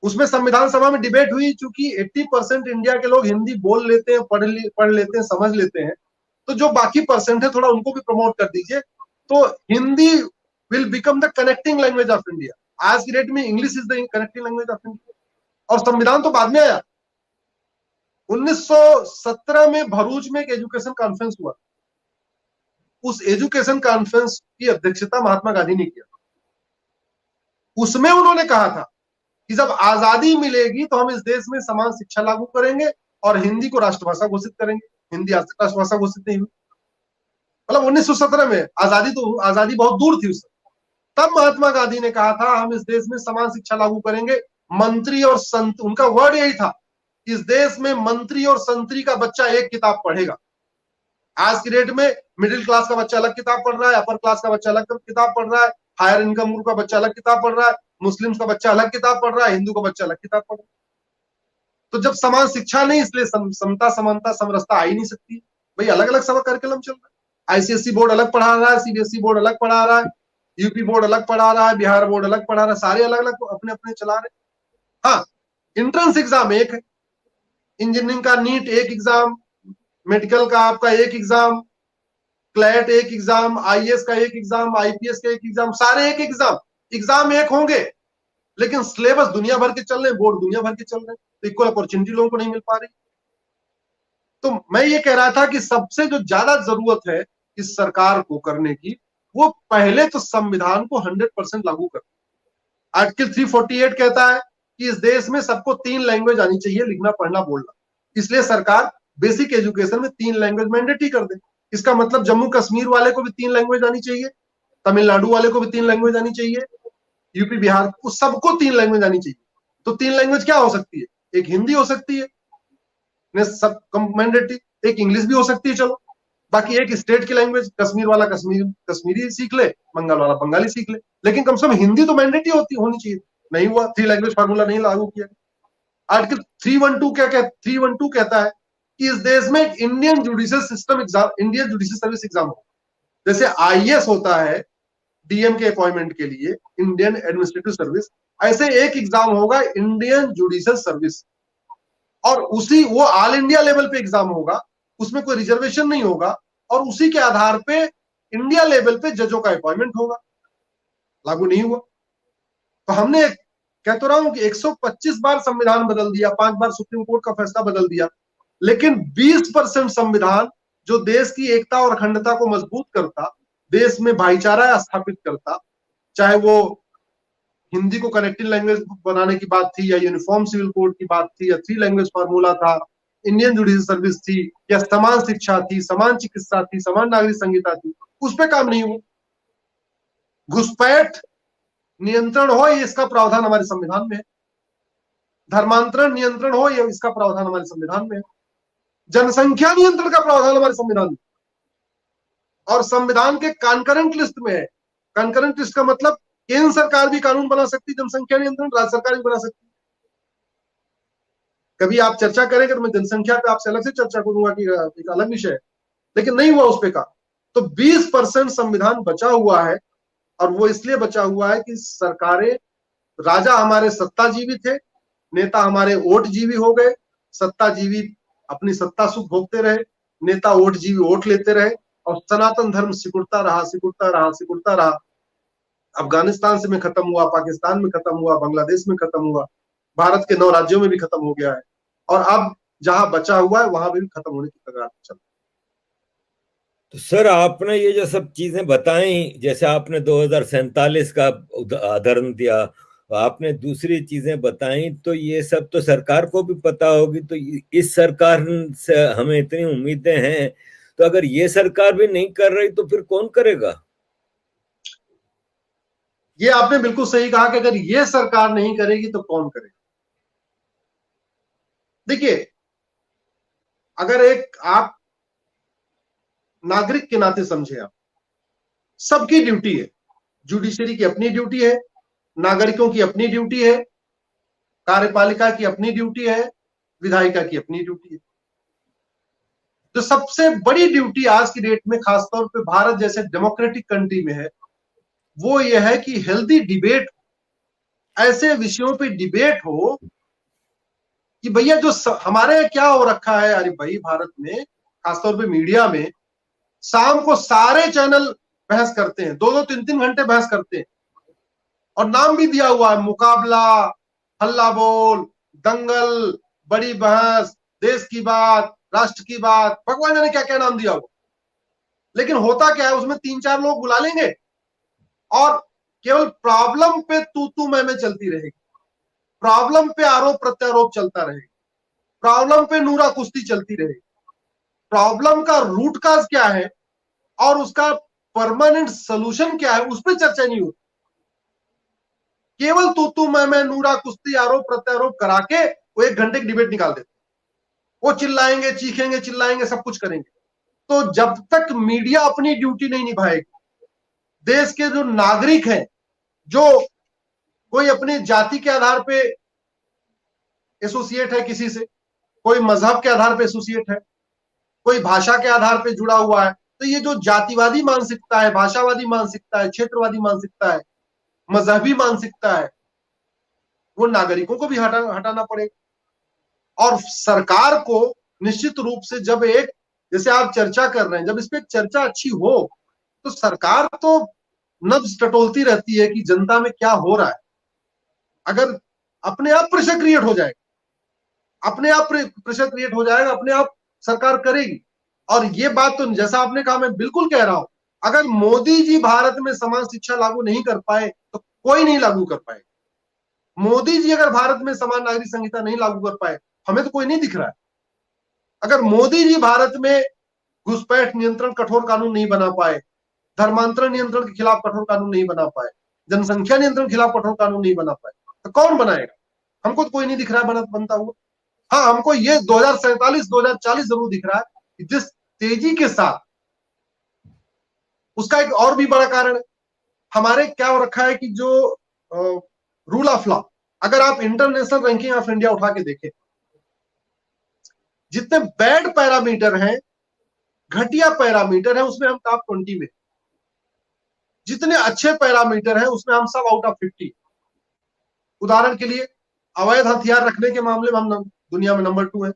उसमें संविधान सभा में डिबेट हुई, चूंकि 80% इंडिया के लोग हिंदी बोल लेते हैं, पढ़ लेते हैं, समझ लेते हैं, तो जो बाकी परसेंट है थोड़ा उनको भी प्रमोट कर दीजिए, तो Hindi will become the connecting language of India. आज की डेट में English is the connecting language of India. और संविधान तो बाद में आया। 1917 में भरूच में एक एजुकेशन कॉन्फ्रेंस हुआ। उस एजुकेशन कॉन्फ्रेंस की अध्यक्षता महात्मा गांधी ने किया। उसमें उन्होंने कहा था कि जब आजादी मिलेगी तो हम इस देश में समान शिक्षा लागू करेंगे और हिंदी को राष्ट्रभाषा घोषित करेंगे। हिंदी आज तक राष्ट्रभाषा घोषित नहीं हुई। मतलब 1917 में आजादी बहुत दूर थी उस समय। तब महात्मा गांधी ने कहा था हम इस देश में समान शिक्षा लागू करेंगे। मंत्री और संत, उनका वर्ड यही था, इस देश में मंत्री और संतरी का बच्चा एक किताब पढ़ेगा। आज की डेट में मिडिल क्लास का बच्चा अलग किताब पढ़ रहा है, अपर क्लास का बच्चा अलग किताब पढ़ रहा है, हायर इनकम ग्रुप का बच्चा अलग किताब पढ़ रहा है, मुस्लिम का बच्चा अलग किताब पढ़ रहा है, हिंदू का बच्चा अलग किताब पढ़ रहा है। तो जब समान शिक्षा नहीं, इसलिए समता समानता समरसता आ ही नहीं सकती। भाई अलग अलग सब करिकुलम चल रहा है, आईसीएसई बोर्ड अलग पढ़ा रहा है, सीबीएसई बोर्ड अलग पढ़ा रहा है, यूपी बोर्ड अलग पढ़ा रहा है, बिहार बोर्ड अलग पढ़ा रहा है, सारे अलग अलग अपने अपने चला रहे। हाँ, एंट्रेंस एग्जाम एक है, इंजीनियरिंग का नीट एक एग्जाम, मेडिकल का आपका एक एग्जाम, क्लैट एक एग्जाम, आईएएस का एक एग्जाम, आईपीएस का एक एग्जाम, सारे एक एग्जाम। एग्जाम एक होंगे लेकिन सिलेबस दुनिया भर के चल रहे हैं, बोर्ड दुनिया भर के चल रहे हैं, तो इक्वल अपॉर्चुनिटी लोगों को नहीं मिल पा रही। तो मैं ये कह रहा था कि सबसे जो ज्यादा जरूरत है इस सरकार को करने की, वो पहले तो संविधान को 100% लागू कर। आर्टिकल 348 कहता है कि इस देश में सबको 3 लैंग्वेज आनी चाहिए, लिखना पढ़ना बोलना। इसलिए सरकार बेसिक एजुकेशन में 3 लैंग्वेज मैंडेटरी कर दे। इसका मतलब जम्मू कश्मीर वाले को भी 3 लैंग्वेज आनी चाहिए, तमिलनाडु वाले को भी 3 लैंग्वेज आनी चाहिए, यूपी बिहार को सबको 3 लैंग्वेज आनी चाहिए। तो 3 लैंग्वेज क्या हो सकती है? एक हिंदी हो सकती है, सब मैंडेटरी, एक इंग्लिश भी हो सकती है, चलो बाकी एक स्टेट की लैंग्वेज, कश्मीर वाला कश्मीरी सीख ले, बंगाल वाला बंगाली सीख ले, लेकिन कम से कम हिंदी तो मैंडेटरी होनी चाहिए। नहीं हुआ, 3 लैंग्वेज फार्मूला नहीं लागू किया। आर्टिकल 312 कहता है कि इस देश में Indian judicial system exam, Indian judicial service exam हो। जैसे आईएएस होता है डीएम के अपॉइंटमेंट के लिए, इंडियन एडमिनिस्ट्रेटिव सर्विस, ऐसे एक एग्जाम होगा इंडियन जुडिशियल सर्विस, और उसी वो ऑल इंडिया लेवल पे एग्जाम होगा, उसमें कोई रिजर्वेशन नहीं होगा, और उसी के आधार पे इंडिया लेवल पे जजों का अपॉइंटमेंट होगा। लागू नहीं हुआ। तो हमने कह तो रहा हूं कि 125 बार संविधान बदल दिया, 5 बार सुप्रीम कोर्ट का फैसला बदल दिया, लेकिन 20% संविधान जो देश की एकता और अखंडता को मजबूत करता, देश में भाईचारा स्थापित करता, चाहे वो हिंदी को कनेक्टिंग लैंग्वेज बनाने की बात थी, या यूनिफॉर्म सिविल कोड की बात थी, या 3 लैंग्वेज फार्मूला था, इंडियन जुडिशियल सर्विस थी, या समान शिक्षा थी, समान चिकित्सा थी, समान नागरिक संहिता थी, उस पर काम नहीं हुआ। घुसपैठ नियंत्रण हो, ये इसका प्रावधान हमारे संविधान में है। धर्मांतरण नियंत्रण हो, ये इसका प्रावधान हमारे संविधान में है। जनसंख्या नियंत्रण का प्रावधान हमारे संविधान में, और संविधान के कॉन्करेंट लिस्ट में है। कॉन्करेंट लिस्ट का मतलब केंद्र सरकार भी कानून बना सकती है जनसंख्या नियंत्रण, राज्य सरकार भी बना सकती है। कभी आप चर्चा करेंगे तो मैं जनसंख्या पे आपसे अलग से चर्चा करूंगा कि एक अलग विषय है, लेकिन नहीं हुआ उस पे का। तो 20% संविधान बचा हुआ है, और वो इसलिए बचा हुआ है कि सरकारें, राजा हमारे सत्ताजीवी थे, नेता हमारे वोटजीवी हो गए। सत्ताजीवी अपनी सत्ता सुख भोगते रहे, नेता वोटजीवी वोट लेते रहे, और सनातन धर्म सिकुड़ता रहा, सिकुड़ता रहा, सिकुड़ता रहा। अफगानिस्तान से में खत्म हुआ, पाकिस्तान में खत्म हुआ, बांग्लादेश में खत्म हुआ, भारत के 9 राज्यों में भी खत्म हो गया है, और अब जहां बचा हुआ है वहां भी खत्म होने की कगार पर चल। तो सर आपने ये जो सब चीजें बताई, जैसे आपने 2047 का उदाहरण दिया, आपने दूसरी चीजें बताई, तो ये सब तो सरकार को भी पता होगी। तो इस सरकार से हमें इतनी उम्मीदें हैं, तो अगर ये सरकार भी नहीं कर रही तो फिर कौन करेगा? ये आपने बिल्कुल सही कहा कि अगर ये सरकार नहीं करेगी तो कौन करेगा। देखिए, अगर एक आप नागरिक के नाते समझे, आप सबकी ड्यूटी है, जुडिशरी की अपनी ड्यूटी है, नागरिकों की अपनी ड्यूटी है, कार्यपालिका की अपनी ड्यूटी है, विधायिका की अपनी ड्यूटी है। जो सबसे बड़ी ड्यूटी आज की डेट में खासतौर पे भारत जैसे डेमोक्रेटिक कंट्री में है, वो ये है कि हेल्दी डिबेट, ऐसे विषयों पे डिबेट हो कि भैया जो हमारे क्या हो रखा है। अरे भाई, भारत में खासतौर पे मीडिया में शाम को सारे चैनल बहस करते हैं, 2-2, 3-3 घंटे बहस करते हैं, और नाम भी दिया हुआ है, मुकाबला, हल्ला बोल, दंगल, बड़ी बहस, देश की बात, राष्ट्र की बात, भगवान जाने क्या क्या नाम दिया हुआ। लेकिन होता क्या है, उसमें 3-4 लोग बुला लेंगे और केवल प्रॉब्लम पे तू मैं चलती रहेगी, प्रॉब्लम पे आरोप प्रत्यारोप चलता रहेगा, प्रॉब्लम पे नूरा कुश्ती चलती रहेगी। प्रॉब्लम का रूट काज क्या है और उसका परमानेंट सोल्यूशन क्या है, उस पर चर्चा नहीं होती। केवल तू मैं नूरा कुश्ती आरोप प्रत्यारोप करा के वो 1 घंटे की डिबेट निकाल देते। वो चिल्लाएंगे, चीखेंगे, चिल्लाएंगे, सब कुछ करेंगे। तो जब तक मीडिया अपनी ड्यूटी नहीं निभाएगी, देश के जो नागरिक हैं, जो कोई अपनी जाति के आधार पे एसोसिएट है किसी से, कोई मजहब के आधार पे एसोसिएट है, कोई भाषा के आधार पे जुड़ा हुआ है, तो ये जो जातिवादी मानसिकता है, भाषावादी मानसिकता है, क्षेत्रवादी मानसिकता है, मजहबी मानसिकता है, वो नागरिकों को भी हटाना पड़ेगा। और सरकार को निश्चित रूप से, जब एक, जैसे आप चर्चा कर रहे हैं, जब इस पे चर्चा अच्छी हो तो सरकार तो नब्ज टटोलती रहती है कि जनता में क्या हो रहा है। अगर अपने आप प्रेशर क्रिएट हो जाएगा, अपने आप प्रेशर क्रिएट हो जाएगा, अपने आप सरकार करेगी। और ये बात तो जैसा आपने कहा, मैं बिल्कुल कह रहा हूं, अगर मोदी जी भारत में समान शिक्षा लागू नहीं कर पाए तो कोई नहीं लागू कर पाएगा। मोदी जी अगर भारत में समान नागरिक संहिता नहीं लागू कर पाए, हमें तो कोई नहीं दिख रहा है। अगर मोदी जी भारत में घुसपैठ नियंत्रण कठोर कानून नहीं बना पाए, धर्मांतरण नियंत्रण के खिलाफ कठोर कानून नहीं बना पाए, जनसंख्या नियंत्रण के खिलाफ कठोर कानून नहीं बना पाए, तो कौन बनाएगा? हमको तो कोई नहीं दिख रहा है बनता हुआ। हाँ, हमको ये 2047 2040 जरूर दिख रहा है कि जिस तेजी के साथ, उसका एक और भी बड़ा कारण है, हमारे क्या हो रखा है कि जो रूल ऑफ लॉ, अगर आप इंटरनेशनल रैंकिंग ऑफ इंडिया उठा के देखें, जितने बैड पैरामीटर हैं, घटिया पैरामीटर हैं, उसमें हम टॉप 20 में, जितने अच्छे पैरामीटर हैं उसमें हम सब आउट ऑफ 50। उदाहरण के लिए, अवैध हथियार रखने के मामले में हम दुनिया में नंबर 2 है,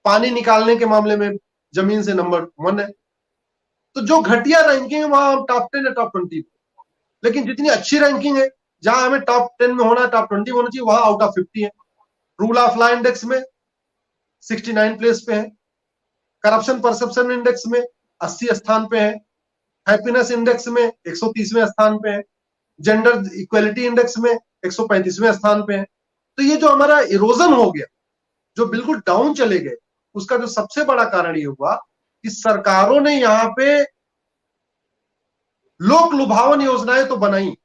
पानी निकालने के मामले में जमीन से नंबर 1 है। तो जो घटिया रैंकिंग है वहां हम टॉप 10 या टॉप 20, लेकिन जितनी अच्छी रैंकिंग है, जहां हमें टॉप 10 में होना है, टॉप 20 में होना चाहिए, वहां आउट ऑफ 50 है। रूल ऑफ लॉ इंडेक्स में 69 प्लेस पे है, करप्शन परसेप्शन इंडेक्स में 80 स्थान पे है, हैप्पीनेस इंडेक्स में 130वें स्थान पे है, जेंडर इक्वलिटी इंडेक्स में 135वें स्थान पे है। तो ये जो हमारा इरोजन हो गया, जो बिल्कुल डाउन चले गए, उसका जो सबसे बड़ा कारण ये हुआ कि सरकारों ने यहाँ पे लोक लुभावन योजनाएं तो बनाई,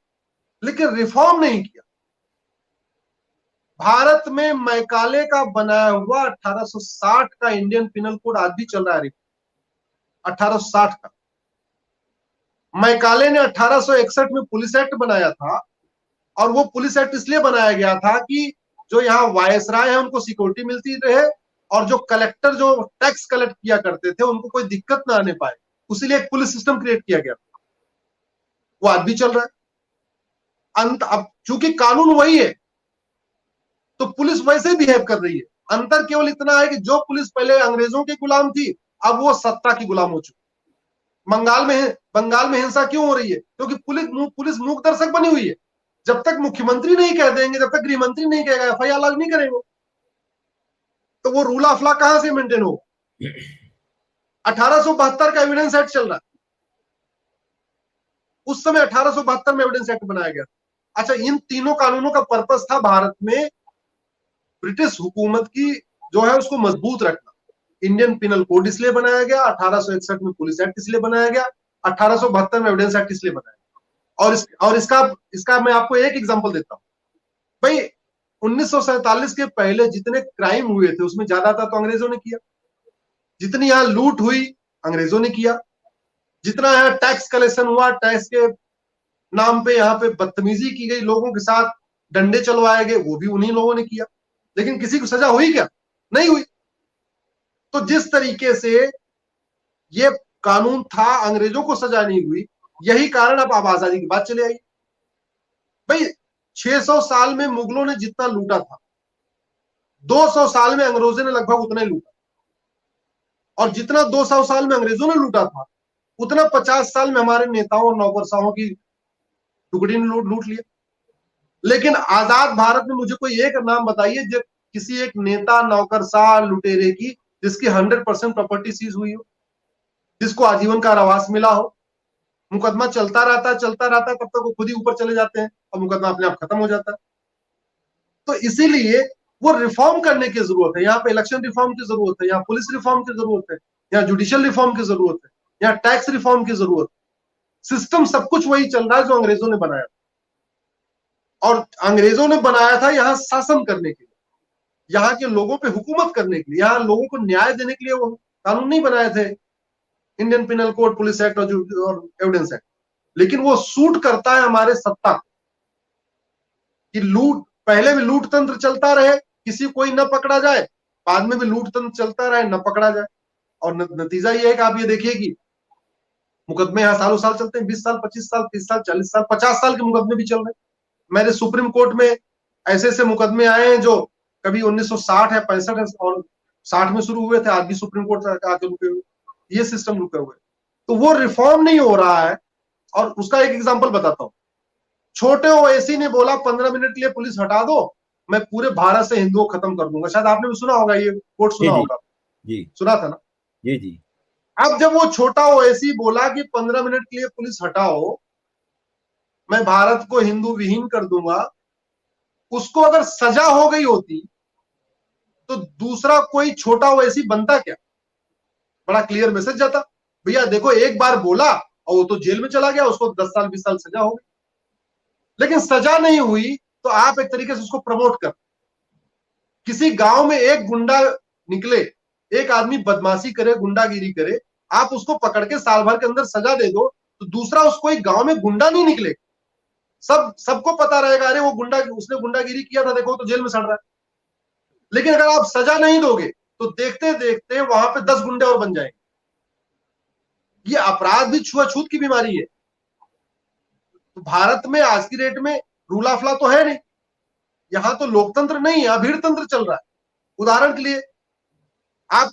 लेकिन रिफॉर्म नहीं किया। भारत में मैकाले का बनाया हुआ 1860 का इंडियन पिनल कोड आज भी चल रहा है, 1860 का। मैकाले ने 1861 में पुलिस एक्ट बनाया था, और वो पुलिस एक्ट इसलिए बनाया गया था कि जो यहाँ वायसराय है उनको सिक्योरिटी मिलती रहे, और जो कलेक्टर जो टैक्स कलेक्ट किया करते थे उनको कोई दिक्कत ना आने पाए, उसीलिए एक पुलिस सिस्टम क्रिएट किया गया। वो आज भी चल रहा है। अब चूंकि कानून वही है तो पुलिस वैसे बिहेव कर रही है। अंतर केवल इतना है कि जो पुलिस पहले अंग्रेजों की गुलाम थी, अब वो सत्ता की गुलाम हो चुकी। बंगाल में हिंसा क्यों हो रही है? क्योंकि पुलिस मूक दर्शक बनी हुई है। जब तक मुख्यमंत्री नहीं कह देंगे, जब तक गृह मंत्री नहीं कहेगा, एफआईआर लॉन्च नहीं करेंगे, तो वो रूल ऑफ लॉ कहां से मेंटेन हो? 1872 का एविडेंस एक्ट चल रहा है, उस समय 1872 में एविडेंस एक्ट बनाया गया। अच्छा, इन तीनों कानूनों का पर्पस था भारत में ब्रिटिश हुकूमत की जो है उसको मजबूत रखना। इंडियन पिनल कोड इसलिए बनाया गया, 1861 में पुलिस एक्ट इसलिए बनाया गया, 1872 में एविडेंस एक्ट इसलिए बनाया गया। और इसका मैं आपको एक एग्जांपल देता हूं। भाई 1947 के पहले जितने क्राइम हुए थे उसमें ज्यादातर तो अंग्रेजों ने किया। जितनी यहाँ लूट हुई अंग्रेजों ने किया। जितना यहाँ टैक्स कलेक्शन हुआ, टैक्स के नाम पे यहाँ पे बदतमीजी की गई, लोगों के साथ डंडे चलवाए गए, वो भी उन्हीं लोगों ने किया। लेकिन किसी को सजा हुई क्या? नहीं हुई। तो जिस तरीके से ये कानून था, अंग्रेजों को सजा नहीं हुई, यही कारण अब आजादी की बात चले आई। भाई 600 साल में मुगलों ने जितना लूटा था, 200 साल में अंग्रेजों ने लगभग उतना ही लूटा। और जितना 200 साल में अंग्रेजों ने लूटा था, उतना 50 साल में हमारे नेताओं और नौकरशाहों की टुकड़ी ने लूट लिया। लेकिन आजाद भारत में मुझे कोई एक नाम बताइए जो किसी एक नेता, नौकरशाह, लुटेरे की जिसकी 100% प्रॉपर्टी सीज हुई हो, जिसको आजीवन कारावास मिला हो। मुकदमा चलता रहता है, तब तक वो खुद ही ऊपर चले जाते हैं और मुकदमा अपने आप खत्म हो जाता है। तो इसीलिए वो रिफॉर्म करने की जरूरत है। यहाँ पे इलेक्शन रिफॉर्म की जरूरत है, यहाँ पुलिस रिफॉर्म की जरूरत है, यहाँ जुडिशियल रिफॉर्म की जरूरत है, यहाँ टैक्स रिफॉर्म की जरूरत है। सिस्टम सब कुछ वही चल रहा है जो अंग्रेजों ने बनाया। और अंग्रेजों ने बनाया था यहाँ शासन करने के लिए, यहाँ के लोगों पे हुकूमत करने के लिए, यहाँ लोगों को न्याय देने के लिए वो कानून नहीं बनाए थे, Indian penal code, police act और एविडेंस एक्ट। लेकिन वो सूट करता है हमारे सत्ता कि लूट, पहले भी लूट तंत्र चलता रहे, किसी कोई न पकड़ा जाए, बाद में भी लूट तंत्र चलता रहे, न पकड़ा जाए। और नतीजा ये है कि आप ये देखिए कि मुकदमे यहाँ सालों साल चलते हैं, 20 साल, 25 साल, 30 साल, 40 साल, 50 साल के मुकदमे भी चल रहे हैं। मेरे सुप्रीम कोर्ट में ऐसे ऐसे मुकदमे आए हैं जो कभी 1960 है, 65 है, और 60 में शुरू हुए थे, आज भी सुप्रीम कोर्ट आके रुके हुए, ये सिस्टम रुके हुए। तो वो रिफॉर्म नहीं हो रहा है। और उसका एक एग्जांपल बताता हूँ। छोटे ओवैसी ने बोला 15 मिनट के लिए पुलिस हटा दो, मैं पूरे भारत से हिंदुओं को खत्म कर दूंगा। शायद आपने भी सुना होगा, ये कोर्ट जी सुना जी होगा, जी सुना था ना। जी जी अब जब वो छोटा ओवैसी बोला कि 15 मिनट के लिए पुलिस हटाओ, मैं भारत को हिंदू विहीन कर दूंगा, उसको अगर सजा हो गई होती तो दूसरा कोई छोटा ओवैसी बनता क्या? बड़ा क्लियर मैसेज जाता, भैया देखो एक बार बोला और वो तो जेल में चला गया, उसको 10 साल 20 साल सजा हो गई। लेकिन सजा नहीं हुई तो आप एक तरीके से उसको प्रमोट कर, किसी गांव में एक गुंडा निकले, एक आदमी बदमाशी करे, गुंडागिरी करे, आप उसको पकड़ के साल भर के अंदर सजा दे दो, तो दूसरा उसको एक गांव में गुंडा नहीं निकले, सबको पता रहेगा, अरे वो गुंडा, उसने गुंडागिरी किया था, देखो तो जेल में सड़ रहा है। लेकिन अगर आप सजा नहीं दोगे तो देखते देखते वहां पे 10 गुंडे और बन जाएंगे। ये अपराध भी छुआछूत की बीमारी है। तो भारत में आज की डेट में रूल ऑफ लॉ तो है नहीं, यहां तो लोकतंत्र नहीं है, भीड़ तंत्र चल रहा है। उदाहरण के लिए, आप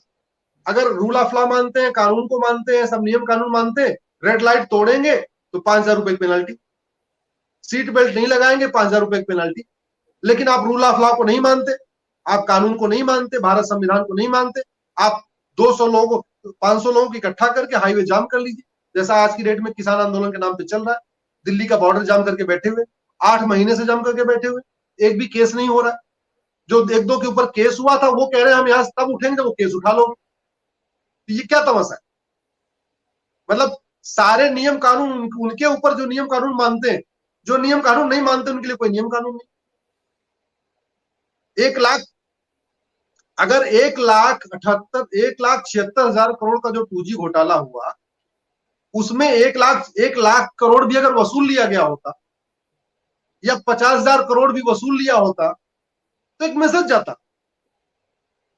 अगर रूल ऑफ लॉ मानते हैं, कानून को मानते हैं, सब नियम कानून मानते हैं, रेड लाइट तोड़ेंगे तो 5,000 रुपए की पेनल्टी, सीट बेल्ट नहीं लगाएंगे 5,000 रुपए की पेनल्टी। लेकिन आप रूल ऑफ लॉ को नहीं मानते, आप कानून को नहीं मानते, भारत संविधान को नहीं मानते, आप 200 लोगों, 500 लोगों को इकट्ठा करके हाईवे जाम कर लीजिए, जैसा आज की डेट में किसान आंदोलन के नाम पे चल रहा है। दिल्ली का बॉर्डर जाम करके बैठे हुए, 8 महीने से जाम करके बैठे हुए, एक भी केस नहीं हो रहा। जो एक दो के ऊपर केस हुआ था वो कह रहे हैं हम यहां तब उठेंगे जब वो केस उठा लोगे। तो ये क्या तमाशा है? मतलब सारे नियम कानून उनके ऊपर जो नियम कानून मानते हैं, जो नियम कानून नहीं मानते उनके लिए कोई नियम कानून नहीं। 1 लाख, अगर 1,78,1,76,000 करोड़ का जो 2G घोटाला हुआ, उसमें 1 लाख करोड़ भी अगर वसूल लिया गया होता या 50,000 करोड़ भी वसूल लिया होता तो एक मैसेज जाता।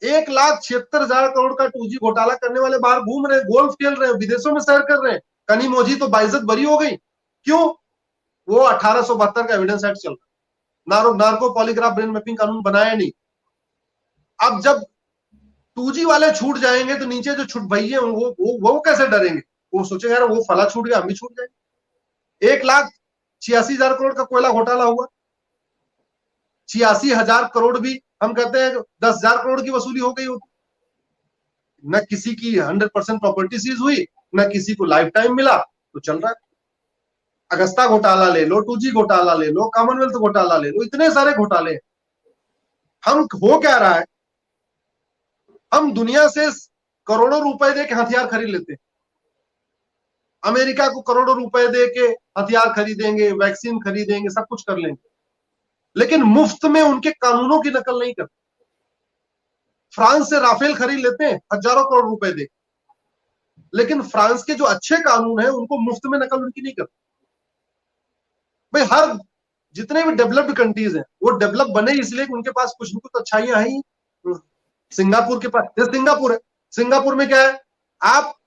1,76,000 करोड़ का 2G घोटाला करने वाले बाहर घूम रहे हैं, गोल्फ खेल रहे हैं, विदेशों में सैर कर रहे हैं, कनी मोजी तो बाइज्जत बरी हो गई। क्यों? वो 1872 का एविडेंस एक्ट चल रहा, नार्को पॉलीग्राफ ब्रेन मैपिंग कानून बनाया नहीं। अब जब 2G वाले छूट जाएंगे तो नीचे जो छुट भैये वो कैसे डरेंगे? वो सोचेंगे यार वो फला छूट गया, हम भी छूट जाएंगे। 1,86,000 करोड़ का कोयला घोटाला हुआ, 86,000 करोड़ भी हम कहते हैं 10,000 करोड़ की वसूली हो गई होती। न किसी की 100% प्रॉपर्टी सीज हुई, न किसी को लाइफ टाइम मिला, तो चल रहा है। अगस्ता घोटाला ले लो, 2G घोटाला ले लो, कॉमनवेल्थ घोटाला ले लो, इतने सारे घोटाले। हम हो क्या रहा है, हम दुनिया से करोड़ों रुपए दे के हथियार खरीद लेते हैं। अमेरिका को करोड़ों रुपए दे के हथियार खरीदेंगे, वैक्सीन खरीदेंगे, सब कुछ कर लेंगे, लेकिन मुफ्त में उनके कानूनों की नकल नहीं करते। फ्रांस से राफेल खरीद लेते हैं हजारों करोड़ रुपए दे, लेकिन फ्रांस के जो अच्छे कानून है उनको मुफ्त में नकल उनकी नहीं करते। भाई हर जितने भी डेवलप्ड कंट्रीज हैं वो डेवलप बने इसलिए कि उनके पास कुछ न कुछ अच्छाइयां हैं ही। सिंगापुर के पास, सिंगापुर है, सिंगापुर में क्या है, आप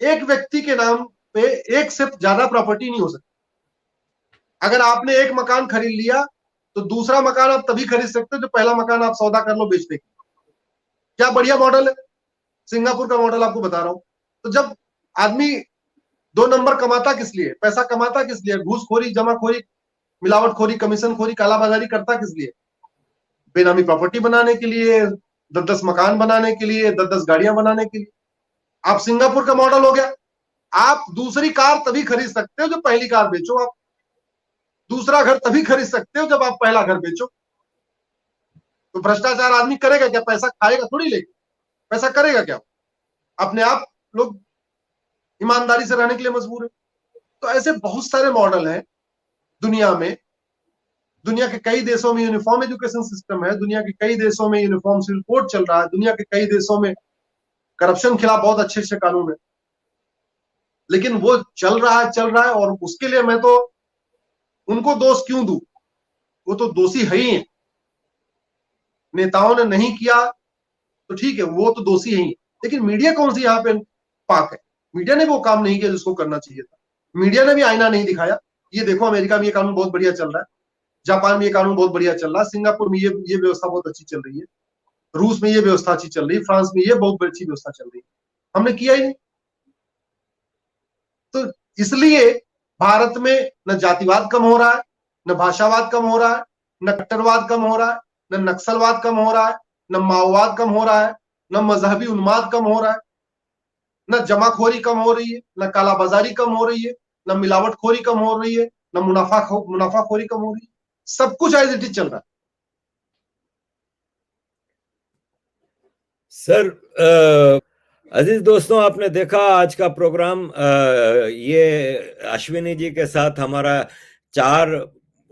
एक व्यक्ति के नाम पे एक से ज्यादा प्रॉपर्टी नहीं हो सकती। अगर आपने एक मकान खरीद लिया तो दूसरा मकान आप तभी खरीद सकते हो जो पहला मकान आप सौदा कर लो बेचने की। क्या बढ़िया मॉडल है, सिंगापुर का मॉडल आपको बता रहा हूं। तो जब आदमी 2 नंबर कमाता किस लिए, पैसा कमाता किस लिए, घूसखोरी, जमाखोरी, मिलावटखोरी, कमीशनखोरी, कालाबाजारी करता किस लिए? बेनामी प्रॉपर्टी बनाने के लिए, 10-10 मकान बनाने के लिए, 10-10 गाड़ियां बनाने के लिए। आप सिंगापुर का मॉडल हो गया, आप दूसरी कार तभी खरीद सकते हो जब पहली कार बेचो, आप दूसरा घर तभी खरीद सकते हो जब आप पहला घर बेचो। तो भ्रष्टाचार आदमी करेगा क्या? पैसा खाएगा थोड़ी, लेके पैसा करेगा क्या? अपने आप लोग ईमानदारी से रहने के लिए मजबूर है। तो ऐसे बहुत सारे मॉडल हैं दुनिया में दुनिया के कई देशों में यूनिफॉर्म एजुकेशन सिस्टम है, दुनिया के कई देशों में यूनिफॉर्म सिविल कोड चल रहा है, दुनिया के कई देशों में करप्शन खिलाफ बहुत अच्छे अच्छे कानून है, लेकिन वो चल रहा है और उसके लिए मैं तो उनको दोष क्यों दूं? वो तो दोषी है ही है। नेताओं ने नहीं किया तो ठीक है, वो तो दोषी है ही, लेकिन मीडिया कौन सी यहाँ पे पाक है? मीडिया ने वो काम नहीं किया जिसको करना चाहिए था। मीडिया ने भी आईना नहीं दिखाया, ये देखो अमेरिका में ये कानून बहुत बढ़िया चल रहा है, जापान में ये कानून बहुत बढ़िया चल रहा है, सिंगापुर में ये व्यवस्था बहुत अच्छी चल रही है, रूस में ये व्यवस्था अच्छी चल रही है, फ्रांस में ये बहुत अच्छी व्यवस्था चल रही है, हमने किया ही नहीं। तो इसलिए भारत में न जातिवाद कम हो रहा है, न भाषावाद कम हो रहा है, न कट्टरवाद कम हो रहा है, न नक्सलवाद कम हो रहा है, न माओवाद कम हो रहा है, न मजहबी उन्माद कम हो रहा है, न जमाखोरी कम हो रही है, न कालाबाजारी कम हो रही है, न मिलावटखोरी कम हो रही है, न मुनाफाखोरी कम हो रही है। सब कुछ एज इट इज चल रहा है। सर, अजीज दोस्तों, आपने देखा आज का प्रोग्राम। ये अश्विनी जी के साथ हमारा 4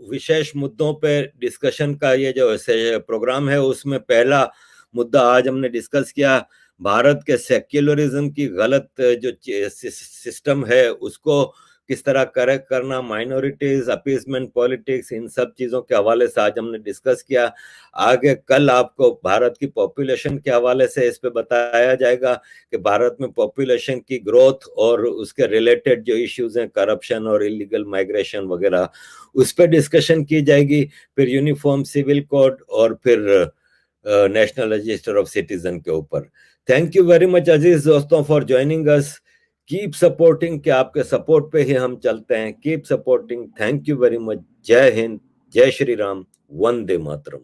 विशेष मुद्दों पे डिस्कशन का ये जो प्रोग्राम है, उसमें पहला मुद्दा आज हमने डिस्कस किया, भारत के सेक्युलरिज्म की गलत जो सिस्टम है उसको किस तरह करेक्ट करना, माइनॉरिटीज, अपीसमेंट पॉलिटिक्स, इन सब चीजों के हवाले से आज हमने डिस्कस किया। आगे कल आपको भारत की पॉपुलेशन के हवाले से इस पे बताया जाएगा कि भारत में पॉपुलेशन की ग्रोथ और उसके रिलेटेड जो इश्यूज हैं, करप्शन और इलीगल माइग्रेशन वगैरह, उस पर डिस्कशन की जाएगी। फिर यूनिफॉर्म सिविल कोड और फिर नेशनल रजिस्टर ऑफ सिटीजन के ऊपर। थैंक यू वेरी मच अजीज दोस्तों for joining us. Keep supporting, कि आपके सपोर्ट पे ही हम चलते हैं। Keep supporting. Thank you very much. जय हिंद, जय श्री राम, वंदे मातरम।